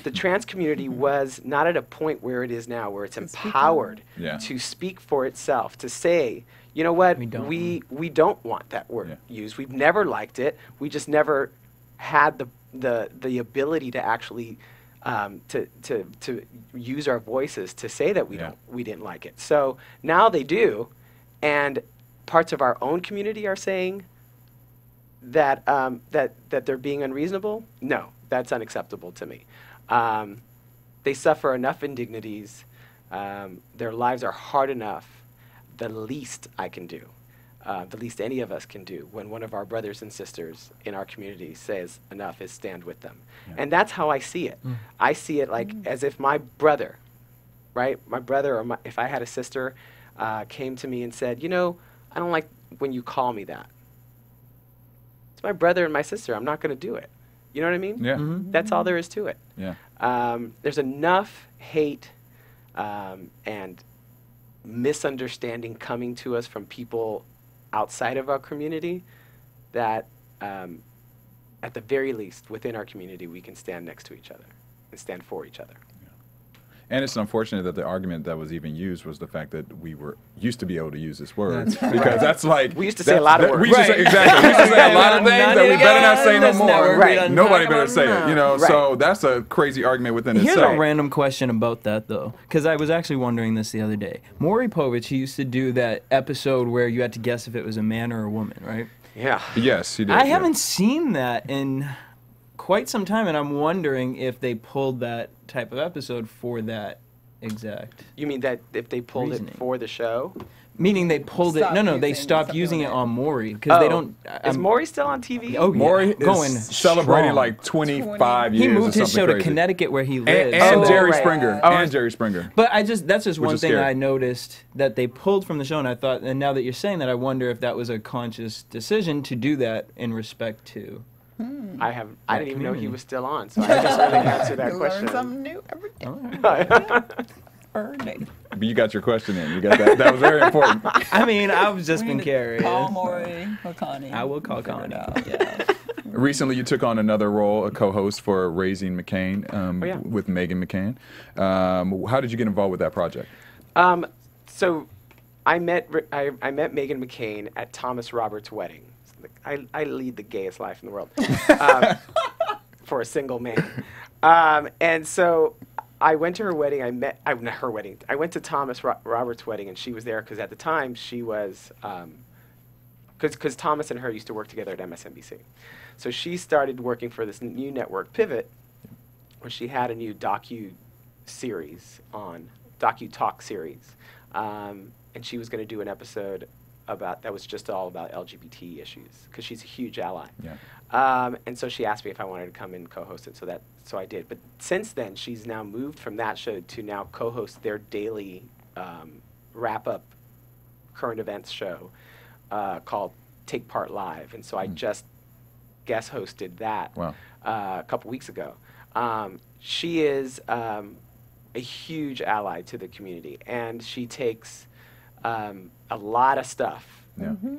The trans community was not at a point where it is now, where it's empowered to speak for itself, to say, you know what, we don't want that word used. We've never liked it. We just never had the ability to actually to use our voices to say that we didn't like it. So now they do, and parts of our own community are saying that that they're being unreasonable. No, that's unacceptable to me. They suffer enough indignities. Their lives are hard enough. The least I can do, the least any of us can do when one of our brothers and sisters in our community says enough, is stand with them. Yeah. And that's how I see it. I see it like as if my brother, right? My brother, or if I had a sister, came to me and said, I don't like when you call me that. It's my brother and my sister. I'm not going to do it. You know what I mean? Yeah. That's all there is to it. Yeah. There's enough hate and misunderstanding coming to us from people outside of our community that at the very least within our community we can stand next to each other and stand for each other. And it's unfortunate that the argument that was even used was the fact that we used to be able to use this word, because that's like we used to say a lot of words. We used to say, exactly. We used to say a lot of things that we better not say no more. Right. Nobody better say it. So that's a crazy argument within itself. Here's a random question about that, though, because I was actually wondering this the other day. Maury Povich, he used to do that episode where you had to guess if it was a man or a woman, right? Yeah. Yes, he did. I haven't seen that in quite some time, and I'm wondering if they pulled that type of episode for that exact. You mean that if they pulled reasoning. It for the show? Meaning they pulled it. No, they stopped using it on Maury because they don't. Is Maury still on TV? Oh, yeah. Maury is going celebrating strong. like 25 years. He moved or his show crazy. to Connecticut where he lives. And Jerry right. Springer. And Jerry Springer. But that's just one thing scary. I noticed that they pulled from the show, and I thought, and now that you're saying that, I wonder if that was a conscious decision to do that in respect to. I didn't even know he was still on, so I just really answered that question. Learn something new every day. But you got your question in. You got that. That was very important. I mean, I've just been curious. Call Maury or Connie. I will call Connie. Yeah. Recently, you took on another role, a co-host for Raising McCain with Megan McCain. How did you get involved with that project? So I met Megan McCain at Thomas Roberts' wedding. I lead the gayest life in the world for a single man. And so I went to her wedding. Not her wedding. I went to Thomas Roberts' wedding, and she was there because at the time she was, because Thomas and her used to work together at MSNBC. So she started working for this new network, Pivot, where she had a new docu-talk series, and she was going to do an episode that was just all about LGBT issues because she's a huge ally. Yeah. And so she asked me if I wanted to come and co-host it, so I did. But since then, she's now moved from that show to now co-host their daily wrap-up current events show called Take Part Live. And so I just guest hosted that a couple weeks ago. She is a huge ally to the community, and she takes a lot of stuff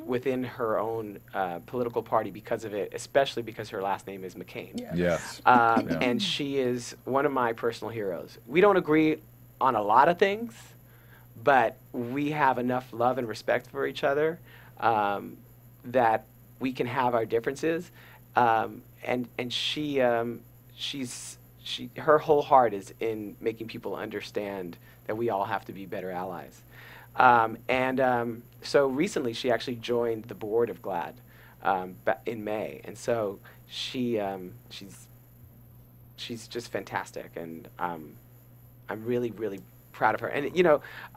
within her own political party because of it, especially because her last name is McCain. Yeah. Yes. And she is one of my personal heroes. We don't agree on a lot of things, but we have enough love and respect for each other that we can have our differences. And her whole heart is in making people understand that we all have to be better allies. So recently she actually joined the board of GLAAD in May, and so she's just fantastic, and I'm really, really proud of her. And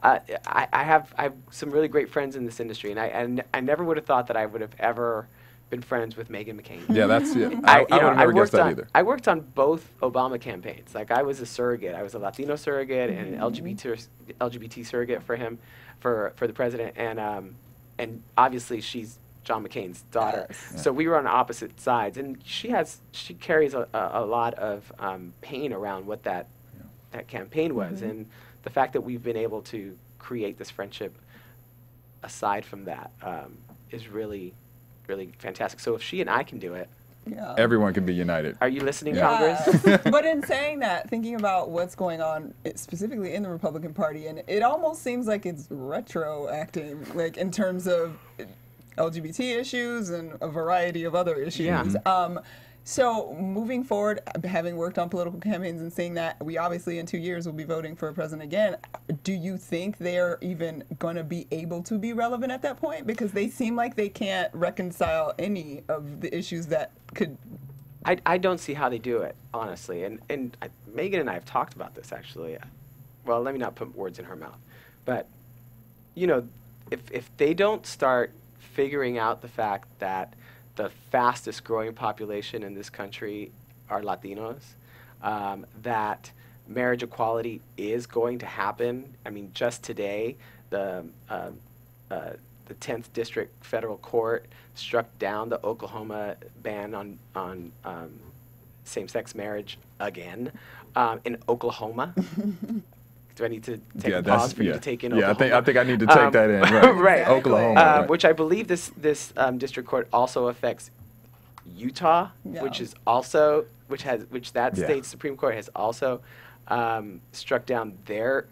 I have some really great friends in this industry, and I never would have thought that I would have ever been friends with Meghan McCain. Yeah, that's I would have never guessed that either. I worked on both Obama campaigns. Like, I was a surrogate. I was a Latino surrogate and an LGBT surrogate for him, for the president. And obviously she's John McCain's daughter. Yes. So we were on opposite sides. And she carries a lot of pain around what that campaign was. And the fact that we've been able to create this friendship aside from that is really, really fantastic. So if she and I can do it, everyone can be united. are you listening, Yeah. Congress? But in saying that, thinking about what's going on specifically in the Republican Party, and it almost seems like it's retroacting, like in terms of LGBT issues and a variety of other issues. Yeah. So moving forward, having worked on political campaigns and seeing that we obviously in 2 years will be voting for a president again, do you think they're even going to be able to be relevant at that point? Because they seem like they can't reconcile any of the issues that could... I don't see how they do it, honestly. And Megan and I have talked about this, actually. Well, let me not put words in her mouth. But, if they don't start figuring out the fact that the fastest growing population in this country are Latinos, that marriage equality is going to happen. I mean, just today, the 10th District Federal Court struck down the Oklahoma ban on same-sex marriage again in Oklahoma. Do I need to take a pause for you to take in Oklahoma? Yeah, I think I need to take that in. Right. Right. Oklahoma. Right. Which I believe this district court also affects Utah, which is also state's Supreme Court has also struck down their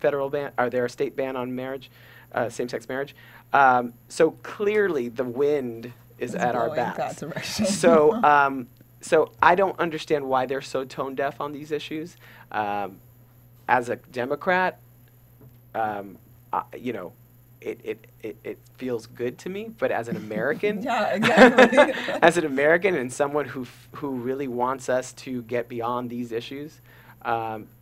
federal ban or their state ban on marriage, same-sex marriage. So clearly the wind is at our backs. So I don't understand why they're so tone deaf on these issues. As a Democrat, it feels good to me, but as an American, Yeah, exactly. as an American and someone who really wants us to get beyond these issues,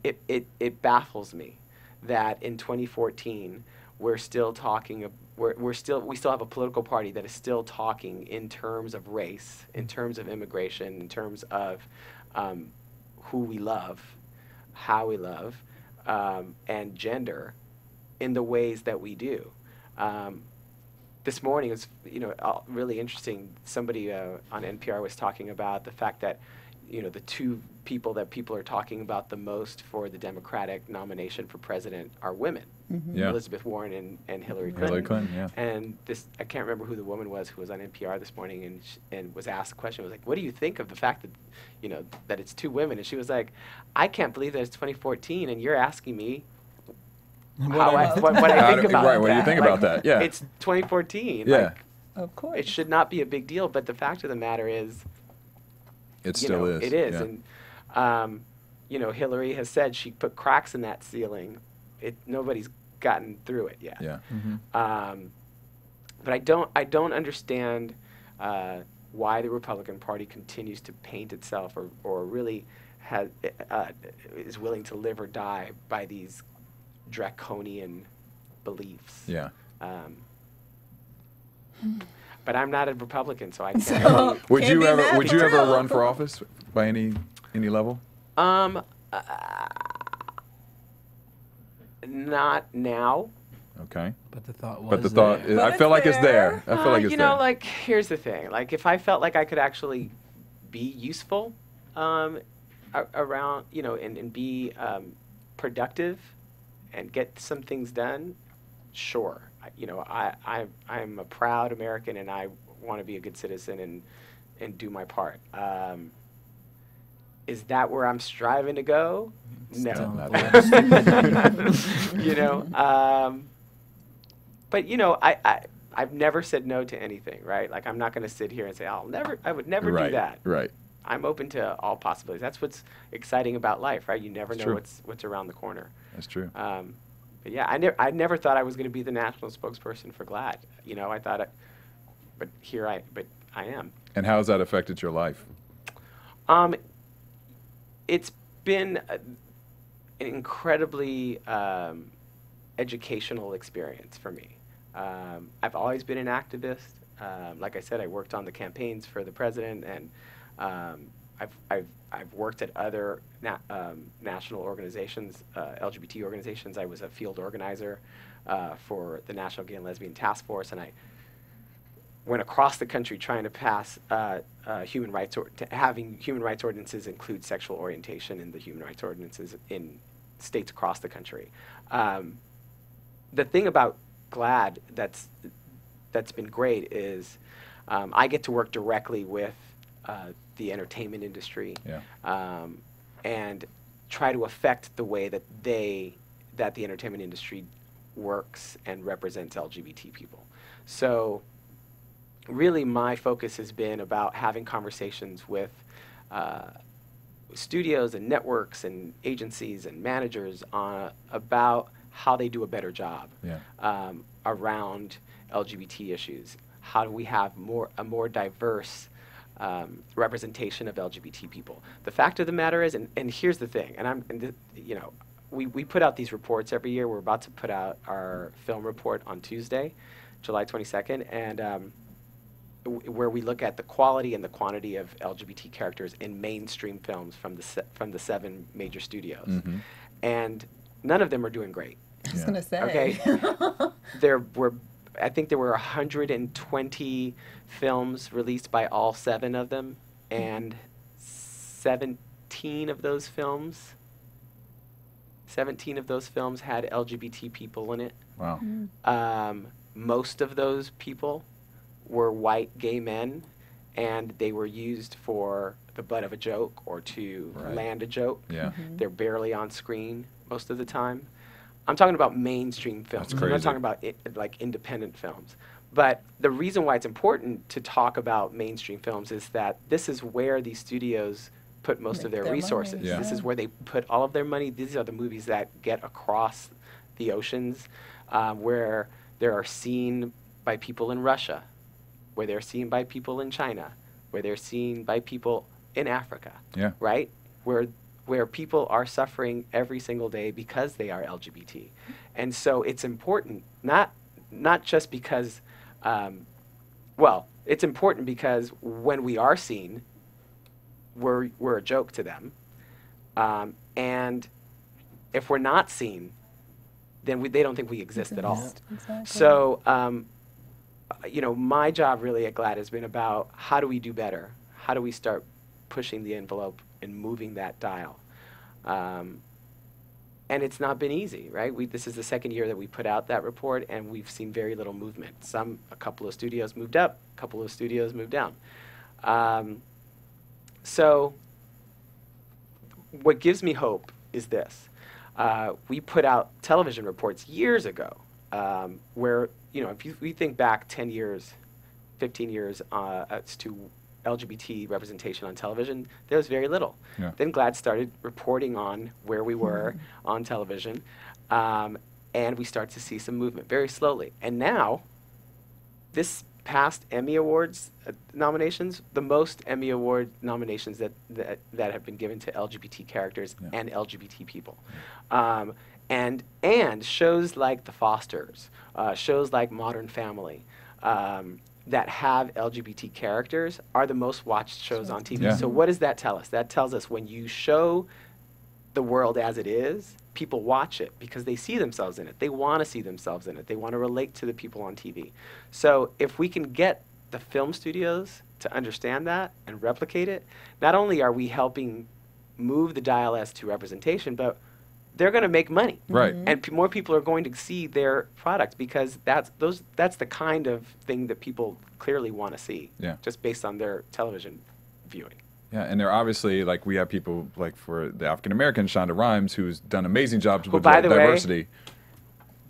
it baffles me that in 2014 we still have a political party that is still talking in terms of race, in terms of immigration, in terms of who we love, how we love, and gender in the ways that we do. This morning was, really interesting. Somebody on NPR was talking about the fact that, the two people that people are talking about the most for the Democratic nomination for president are women, Elizabeth Warren and Hillary Clinton. Hillary Clinton, yeah. And I can't remember who the woman was who was on NPR this morning and was asked the question, was like, what do you think of the fact that, that it's two women? And she was like, I can't believe that it's 2014 and you're asking me what I think about that. Right, what do you think about that? Yeah. It's 2014. Yeah. Of course. It should not be a big deal, but the fact of the matter is, It still is. It is. Yeah. And Hillary has said she put cracks in that ceiling. Nobody's gotten through it yet. Yeah. But I don't understand why the Republican Party continues to paint itself or really is willing to live or die by these draconian beliefs. Yeah. But I'm not a Republican, so I can't. So, Would can't you be ever mad would you ever Trump. run for office by any level? Not now. Okay. But the thought was But the thought there. I But feel it's like it's there. there. I feel like it's You there. know, like, here's the thing. Like, if I felt like I could actually be useful around, and be productive and get some things done, sure. I'm a proud American, and I want to be a good citizen and do my part. Is that where I'm striving to go? No. Still not not But I've never said no to anything, right? Like, I'm not going to sit here and say I would never right. do that. Right. I'm open to all possibilities. That's what's exciting about life, right? You never It's know true. what's around the corner. That's true. But yeah, I never thought I was going to be the national spokesperson for GLAAD. I thought, but I am. And how has that affected your life? It's been an incredibly educational experience for me. I've always been an activist. Like I said, I worked on the campaigns for the president, and I've worked at other national organizations, LGBT organizations. I was a field organizer for the National Gay and Lesbian Task Force, and I went across the country trying to pass human rights having human rights ordinances include sexual orientation in the human rights ordinances in states across the country. The thing about GLAAD that's been great is I get to work directly with the entertainment industry, and try to affect the way that the entertainment industry works and represents LGBT people. So really my focus has been about having conversations with studios and networks and agencies and managers about how they do a better job around LGBT issues. How do we have a more diverse representation of LGBT people? The fact of the matter is, and here's the thing, we put out these reports every year. We're about to put out our film report on Tuesday, July 22nd, and where we look at the quality and the quantity of LGBT characters in mainstream films from the 7 major studios, and none of them are doing great. I was gonna say. Okay, I think there were 120 films released by all 7 of them, and 17 of those films had LGBT people in it. Wow. Most of those people were white gay men, and they were used for the butt of a joke or to land a joke. Yeah. They're barely on screen most of the time. I'm talking about mainstream films. That's I'm not crazy. talking about like independent films. But the reason why it's important to talk about mainstream films is that this is where these studios put most of their resources. money. Yeah. This is where they put all of their money. These are the movies that get across the oceans, where they are seen by people in Russia, where they're seen by people in China, where they're seen by people in Africa. Yeah. Right? Where people are suffering every single day because they are LGBT. And so it's important, not just because, it's important because when we are seen, we're a joke to them. And if we're not seen, then they don't think we exist at all. Exactly. So, my job really at GLAAD has been about how do we do better? How do we start pushing the envelope and moving that dial? And it's not been easy, right? This is the second year that we put out that report, and we've seen very little movement. A couple of studios moved up, a couple of studios moved down. So what gives me hope is this. We put out television reports years ago where, if we think back 10 years, 15 years as to LGBT representation on television, there was very little. Yeah. Then GLAAD started reporting on where we were on television, and we started to see some movement very slowly. And now, this past Emmy Awards nominations, the most Emmy Award nominations that have been given to LGBT characters and LGBT people. And shows like The Fosters, shows like Modern Family, that have LGBT characters are the most watched shows on TV. Yeah. So what does that tell us? That tells us when you show the world as it is, people watch it because they see themselves in it. They want to see themselves in it. They want to relate to the people on TV. So if we can get the film studios to understand that and replicate it, not only are we helping move the dial as to representation, but they're going to make money. Right. And more people are going to see their product because that's the kind of thing that people clearly want to see, just based on their television viewing. Yeah, and they're obviously, like, we have people, like, for the African-American, Shonda Rhimes, who's done amazing jobs with by the way, diversity.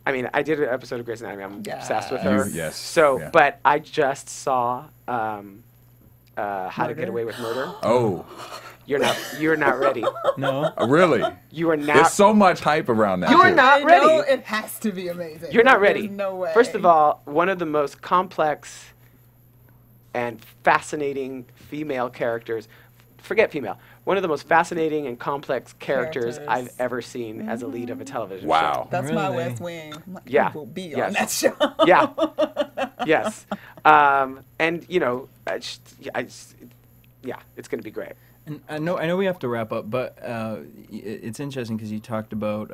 I mean, I did an episode of Grey's Anatomy. I'm obsessed with her. Yes. So, but I just saw How to Get Away with Murder. Oh. You're not ready. No. Really? You are not. There's so much hype around that. You are too. not ready. No, it has to be amazing. You're not ready. There's no way. First of all, one of the most complex and fascinating female characters. Forget female. One of the most fascinating and complex characters I've ever seen as a lead of a television show. That's my Really? West Wing. Yeah. Will be Yes. on that show. Yeah. Yes. And you know, yeah, it's going to be great. And I know we have to wrap up, but it's interesting because you talked about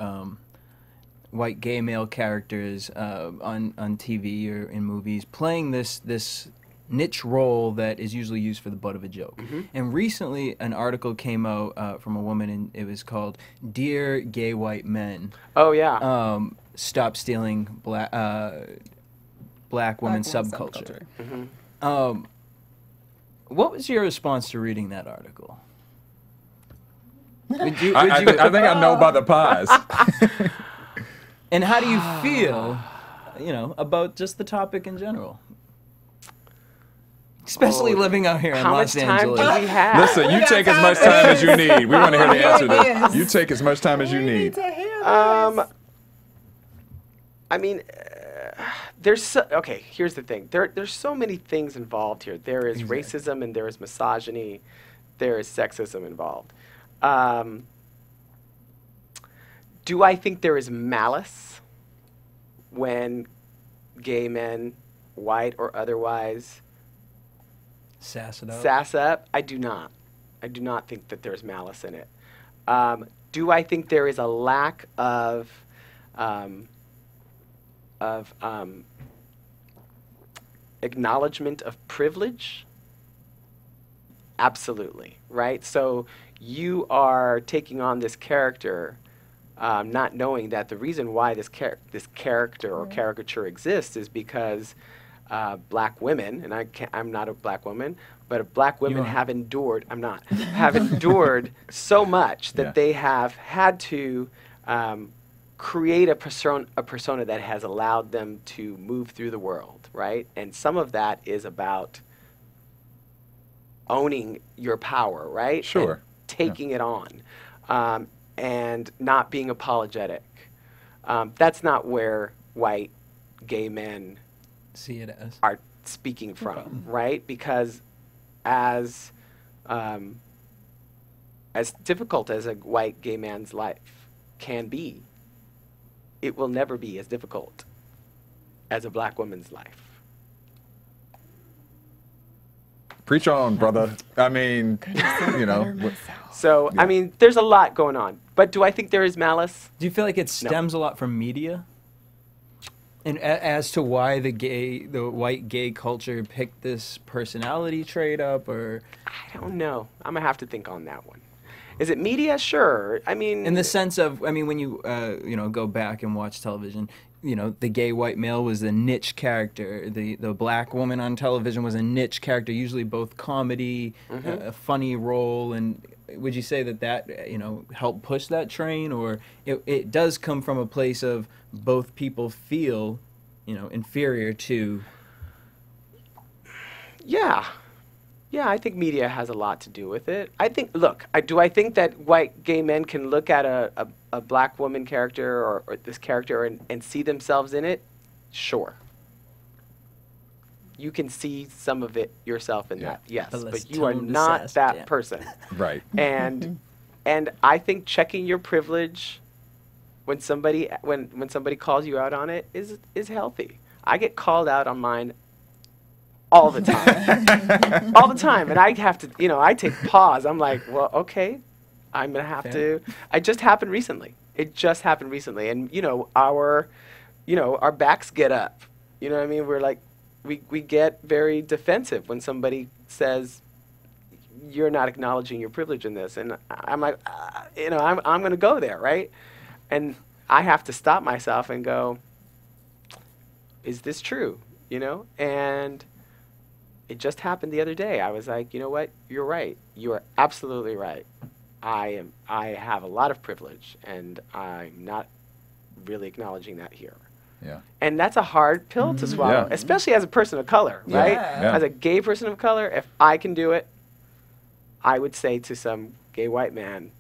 white gay male characters on TV or in movies playing this niche role that is usually used for the butt of a joke. And recently, an article came out from a woman, and it was called "Dear Gay White Men." Oh yeah. Stop stealing black women subculture. What was your response to reading that article? I think I know about the pause. And how do you feel, about just the topic in general? Especially living out here in Los Angeles. How much time do we have? Listen, you take as much time as you need. We want to hear the answer to this. You take as much time as you need. To hear I mean, okay, here's the thing. There's so many things involved here. There is racism and there is misogyny. There is sexism involved. Do I think there is malice when gay men, white or otherwise, sass it up? Sass up? I do not. I do not think that there's malice in it. Do I think there is a lack of acknowledgement of privilege? Absolutely, right? So you are taking on this character, not knowing that the reason why this character or caricature exists is because black women, and I'm not a black woman, but black women have endured. I'm not have endured so much that they have had to create a persona that has allowed them to move through the world, right? And some of that is about owning your power, right? Sure. And taking it on, and not being apologetic. That's not where white gay men see it as are speaking from, right? Because as difficult as a white gay man's life can be, it will never be as difficult as a black woman's life. Preach on, brother. I mean, So, I mean, there's a lot going on. But do I think there is malice? Do you feel like it stems a lot from media? And as to why the white gay culture picked this personality trait up, or? I don't know. I'm going to have to think on that one. Is it media? Sure. I mean, in the sense of, when you go back and watch television, the gay white male was a niche character. The black woman on television was a niche character, usually both comedy, a funny role. And would you say that helped push that train, or it does come from a place of both people feel, inferior to? Yeah. Yeah, I think media has a lot to do with it. I think, look, do I think that white gay men can look at a black woman character or this character and see themselves in it? Sure. You can see some of it yourself in that, yes, but you are not that person. Right. And I think checking your privilege when somebody calls you out on it is healthy. I get called out on mine all the time. All the time. And I have to, I take pause. I'm like, well, okay, I'm going to have to. It just happened recently. And, our backs get up. You know what I mean? We're like, we get very defensive when somebody says, you're not acknowledging your privilege in this. And I'm like, I'm going to go there, right? And I have to stop myself and go, is this true? And it just happened the other day. I was like, you know what? You're right. You are absolutely right. I have a lot of privilege, and I'm not really acknowledging that here. Yeah. And that's a hard pill to swallow, especially as a person of color, right? Yeah. As a gay person of color, if I can do it, I would say to some gay white man,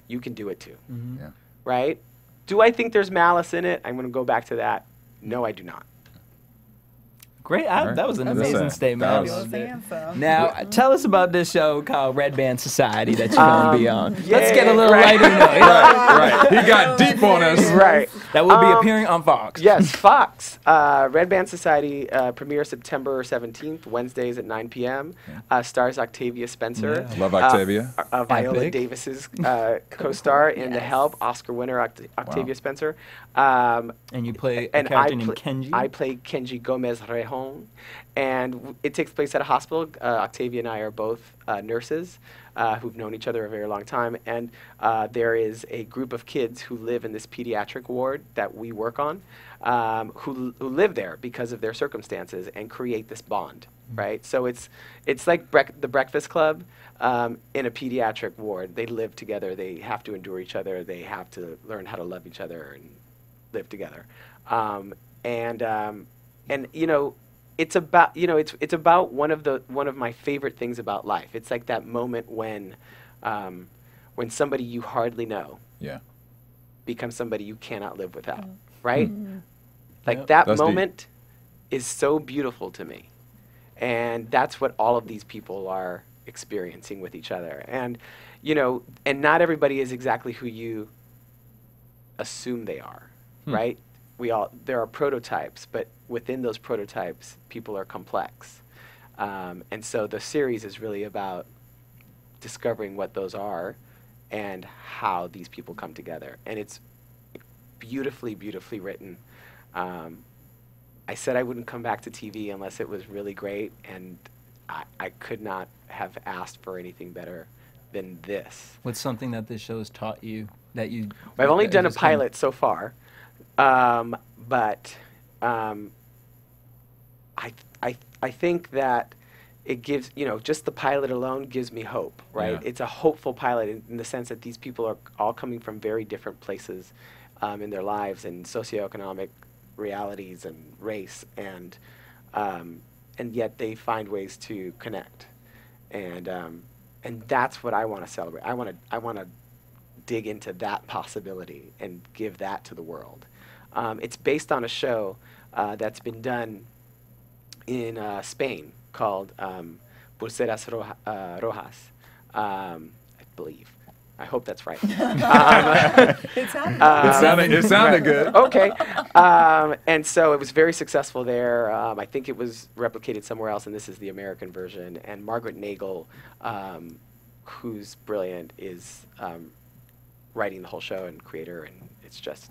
you can do it too. Mm-hmm. Yeah. Right? Do I think there's malice in it? I'm going to go back to that. No, I do not. Great. That was an amazing statement. Fabulous answer. Now, tell us about this show called Red Band Society that you're going to be on. Let's get a little right. lighter note. Right. He got deep on us. Right. That will be appearing on Fox. Yes, Fox. Red Band Society premieres September 17th, Wednesdays at 9 p.m. Stars Octavia Spencer. Yeah. Love Octavia. Viola Epic. Davis's co-star in The Help, Oscar winner Octavia Spencer. And you play a character named Kenji. I play Kenji Gomez Rejon. And it takes place at a hospital. Octavia and I are both nurses who've known each other a very long time. And there is a group of kids who live in this pediatric ward that we work on, who live there because of their circumstances and create this bond, right? So it's like the Breakfast Club in a pediatric ward. They live together. They have to endure each other. They have to learn how to love each other and live together. It's about it's about one of my favorite things about life. It's like that moment when somebody you hardly know becomes somebody you cannot live without, right? Like that That's moment is so beautiful to me, and that's what all of these people are experiencing with each other. And and not everybody is exactly who you assume they are, right? There are prototypes, but within those prototypes, people are complex. And so the series is really about discovering what those are and how these people come together. And it's beautifully, beautifully written. I said I wouldn't come back to TV unless it was really great, and I could not have asked for anything better than this. What's something that this show has taught you that you... I've only done a pilot so far. But I think that it gives, just the pilot alone gives me hope, right? Yeah. It's a hopeful pilot in the sense that these people are all coming from very different places in their lives and socioeconomic realities and race, and yet they find ways to connect, and that's what I want to celebrate. I want to dig into that possibility and give that to the world. It's based on a show that's been done in Spain called Pulseras Rojas, I believe. I hope that's right. It sounded good. Okay. And so it was very successful there. I think it was replicated somewhere else, and this is the American version. And Margaret Nagel, who's brilliant, is writing the whole show and creator, and it's just...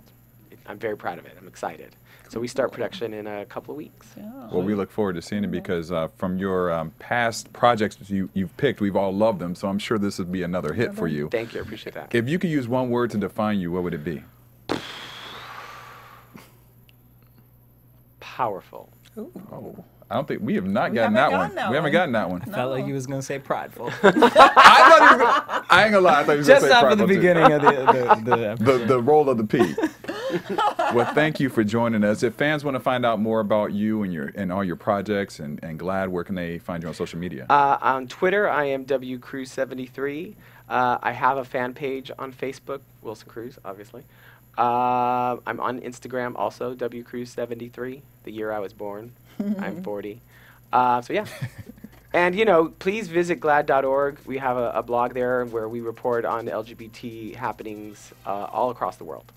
I'm very proud of it. I'm excited. So we start production in a couple of weeks. Yeah. Well, we look forward to seeing it because from your past projects you've picked, we've all loved them. So I'm sure this would be another hit for you. Thank you. I appreciate that. If you could use one word to define you, what would it be? Powerful. Ooh. I don't think we have not We gotten haven't that gotten one. that We haven't one. gotten that one. I felt like he was going to say prideful. I thought he was I ain't gonna lie. I thought he was Just gonna say after the prideful, too. beginning of the The role of the P. Well, thank you for joining us. If fans want to find out more about you and all your projects and GLAAD, where can they find you on social media? On Twitter, I am WCruz73. I have a fan page on Facebook, Wilson Cruz, obviously. I'm on Instagram also, WCruz73, the year I was born. I'm 40. So yeah. And, you know, please visit GLAAD.org. We have a blog there where we report on LGBT happenings all across the world.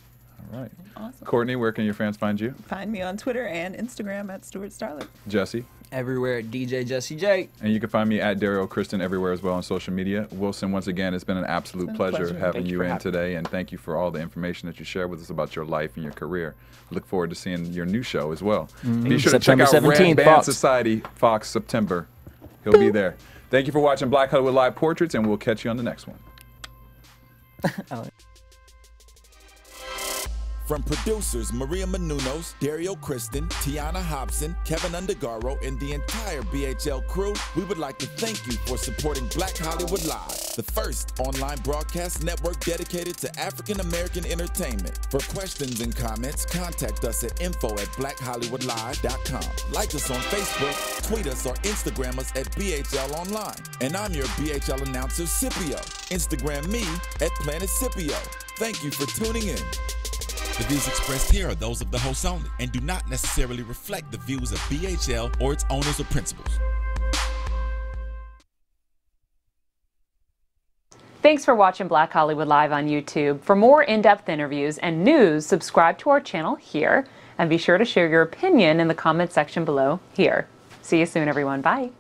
All right. Awesome. Courtney, where can your fans find you? Find me on Twitter and Instagram at Stuart Starlet. Jesse? Everywhere at DJ Jesse J. And you can find me at Derrial Christon everywhere as well on social media. Wilson, once again, it's been an absolute pleasure having you in today, and thank you for all the information that you shared with us about your life and your career. Look forward to seeing your new show as well. Be sure to check out Red Band Society, Fox, September. He'll be there. Thank you for watching Black Hollywood Live Portraits, and we'll catch you on the next one. From producers Maria Menounos, Derrial Christon, Tiana Hobson, Kevin Undergaro, and the entire BHL crew, we would like to thank you for supporting Black Hollywood Live, the first online broadcast network dedicated to African American entertainment. For questions and comments, contact us at info@blackhollywoodlive.com. Like us on Facebook, tweet us, or Instagram us at BHL Online. And I'm your BHL announcer, Scipio. Instagram me at Planet Scipio. Thank you for tuning in. The views expressed here are those of the hosts only and do not necessarily reflect the views of BHL or its owners or principals. Thanks for watching Black Hollywood Live on YouTube. For more in-depth interviews and news, subscribe to our channel here, and be sure to share your opinion in the comment section below here. See you soon, everyone. Bye.